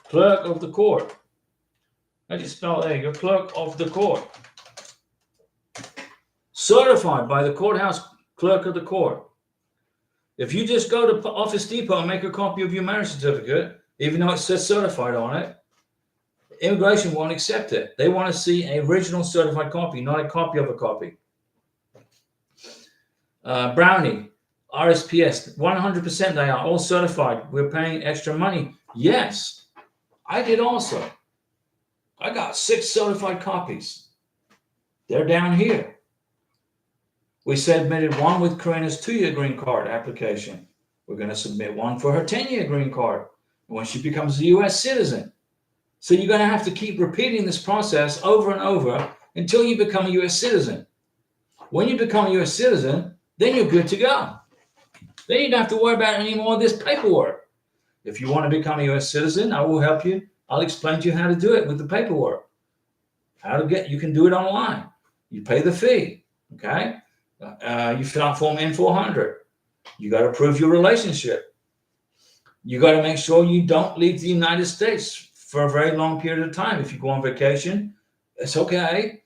Clerk of the court. How do you spell that? You're clerk of the court. Certified by the courthouse clerk of the court. If you just go to Office Depot and make a copy of your marriage certificate, even though it says certified on it, immigration won't accept it. They want to see an original certified copy, not a copy of a copy. Brownie, RSPS, 100% they are all certified. We're paying extra money. Yes, I did also. I got 6 certified copies. They're down here. We submitted one with Karina's 2-year green card application. We're going to submit one for her 10-year green card when she becomes a U.S. citizen. So you're going to have to keep repeating this process over and over until you become a U.S. citizen. When you become a U.S. citizen, then you're good to go. Then you don't have to worry about any more of this paperwork. If you want to become a U.S. citizen, I will help you. I'll explain to you how to do it with the paperwork. You can do it online. You pay the fee, okay? You fill out Form N-400. You got to prove your relationship. You got to make sure you don't leave the United States for a very long period of time. If you go on vacation, it's okay,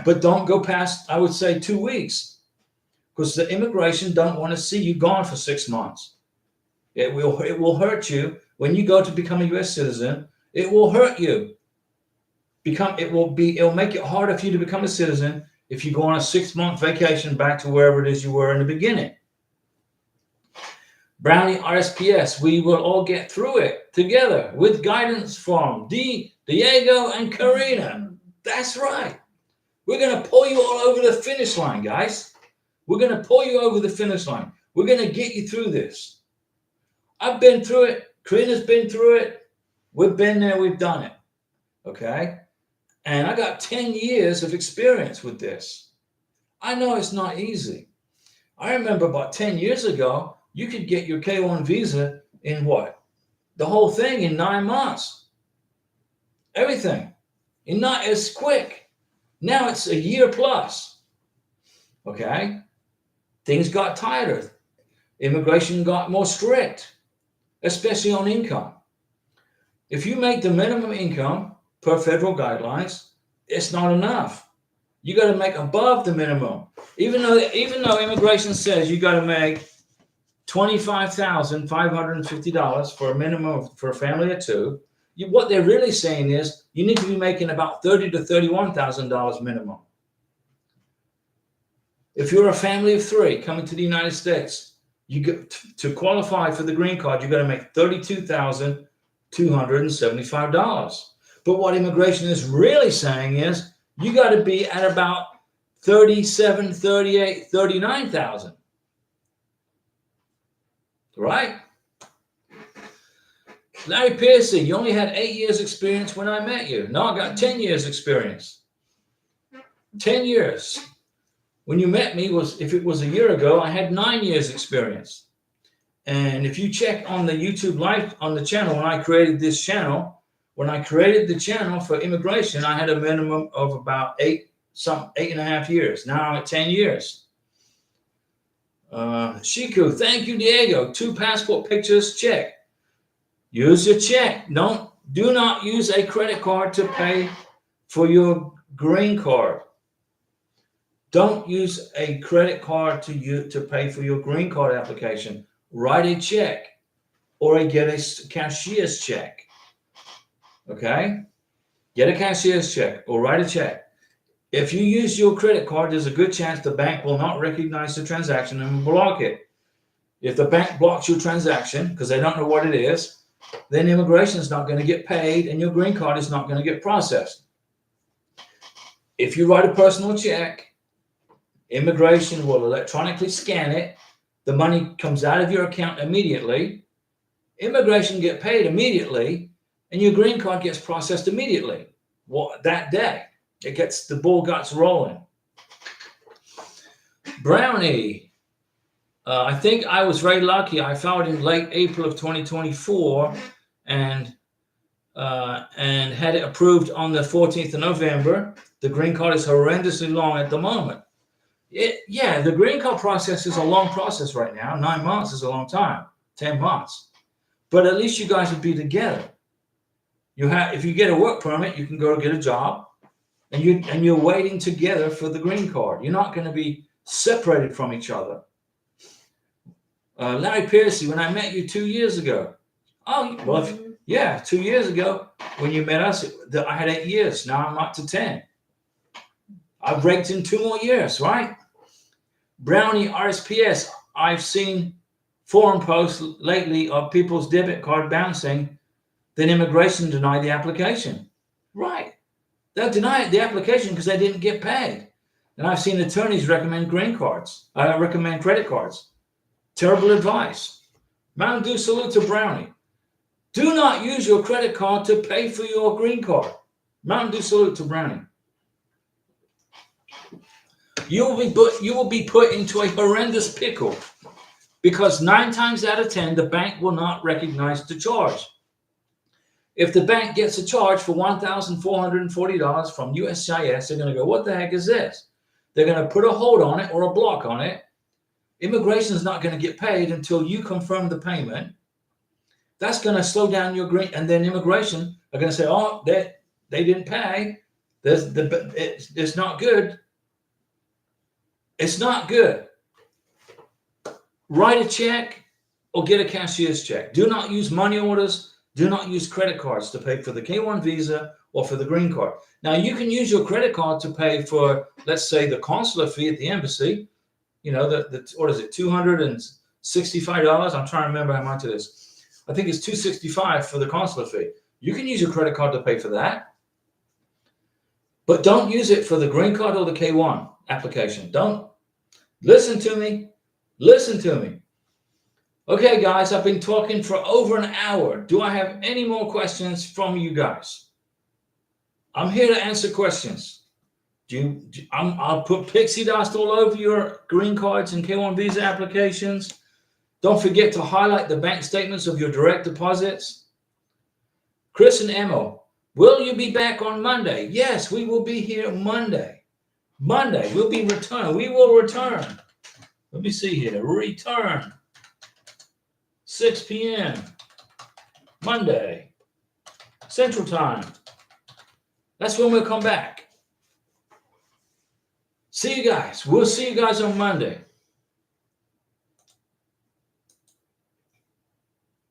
but don't go past, I would say, 2 weeks, because the immigration don't want to see you gone for 6 months. It will hurt you when you go to become a U.S. citizen. It will hurt you. It'll make it harder for you to become a citizen if you go on a 6-month vacation back to wherever it is you were in the beginning. Brownie RSPS, we will all get through it together with guidance from Diego and Karina. That's right. We're going to pull you all over the finish line, guys. We're going to pull you over the finish line. We're going to get you through this. I've been through it. Karina's been through it. We've been there. We've done it. Okay? And I got 10 years of experience with this. I know it's not easy. I remember about 10 years ago, you could get your K-1 visa in what? The whole thing in 9 months. Everything. And not as quick. Now it's a year plus. Okay? Things got tighter. Immigration got more strict, especially on income. If you make the minimum income per federal guidelines, it's not enough. You got to make above the minimum. Even though immigration says you got to make $25,550 for a minimum for a family of 2, what they're really saying is you need to be making about $30,000 to $31,000 minimum. If you're a family of 3 coming to the United States, you get to qualify for the green card, you got to make $32,275. But what immigration is really saying is you got to be at about 37, 38, 39,000. Right? Larry Pearson, you only had 8 years experience when I met you. No, I got 10 years experience. 10 years. When you met me, if it was a year ago, I had 9 years experience. And if you check on the YouTube live on the channel, when I created this channel, when I created the channel for immigration, I had a minimum of about 8.5 years. Now I'm at 10 years. Shiku, thank you, Diego. 2 passport pictures, check. Use your check. Do not use a credit card to pay for your green card. Don't use a credit card to pay for your green card application. Write a check or get a cashier's check. Okay? Get a cashier's check or write a check. If you use your credit card, there's a good chance the bank will not recognize the transaction and block it. If the bank blocks your transaction because they don't know what it is, then immigration is not going to get paid and your green card is not going to get processed. If you write a personal check, immigration will electronically scan it. The money comes out of your account immediately. Immigration get paid immediately, and your green card gets processed immediately. That day, the ball gets rolling. Brownie, I think I was very lucky. I filed in late April of 2024, and and had it approved on the 14th of November. The green card is horrendously long at the moment. Yeah, the green card process is a long process right now. 9 months is a long time. 10 months. But at least you guys would be together. If you get a work permit, you can go get a job, and you're waiting together for the green card. You're not going to be separated from each other. Larry Piercy, when I met you 2 years ago. Oh, well, 2 years ago when you met us, I had 8 years. Now I'm up to 10. I've raked in 2 more years, right? Brownie RSPS, I've seen forum posts lately of people's debit card bouncing, then immigration denied the application. Right. They'll deny the application because they didn't get paid. And I've seen attorneys recommend recommend credit cards. Terrible advice. Mountain Dew salute to Brownie. Do not use your credit card to pay for your green card. Mountain Dew salute to Brownie. You will be put into a horrendous pickle because 9 times out of 10, the bank will not recognize the charge. If the bank gets a charge for $1,440 from USCIS, they're going to go, what the heck is this? They're going to put a hold on it or a block on it. Immigration is not going to get paid until you confirm the payment. That's going to slow down your green, and then immigration are going to say, oh, they didn't pay. It's not good. It's not good. Write a check or get a cashier's check. Do not use money orders. Do not use credit cards to pay for the K-1 visa or for the green card. Now, you can use your credit card to pay for, let's say, the consular fee at the embassy. You know, what is it, $265? I'm trying to remember how much it is. I think it's $265 for the consular fee. You can use your credit card to pay for that. But don't use it for the green card or the K-1 application. Don't. Listen to me. Listen to me. Okay, guys, I've been talking for over an hour. Do I have any more questions from you guys? I'm here to answer questions. I'll put pixie dust all over your green cards and K-1 visa applications. Don't forget to highlight the bank statements of your direct deposits. Chris and Emma, will you be back on Monday? Yes, we will be here Monday. Monday, we'll be returning. We will return. Let me see here. Return. 6 p.m. Monday. Central Time. That's when we'll come back. See you guys. We'll see you guys on Monday.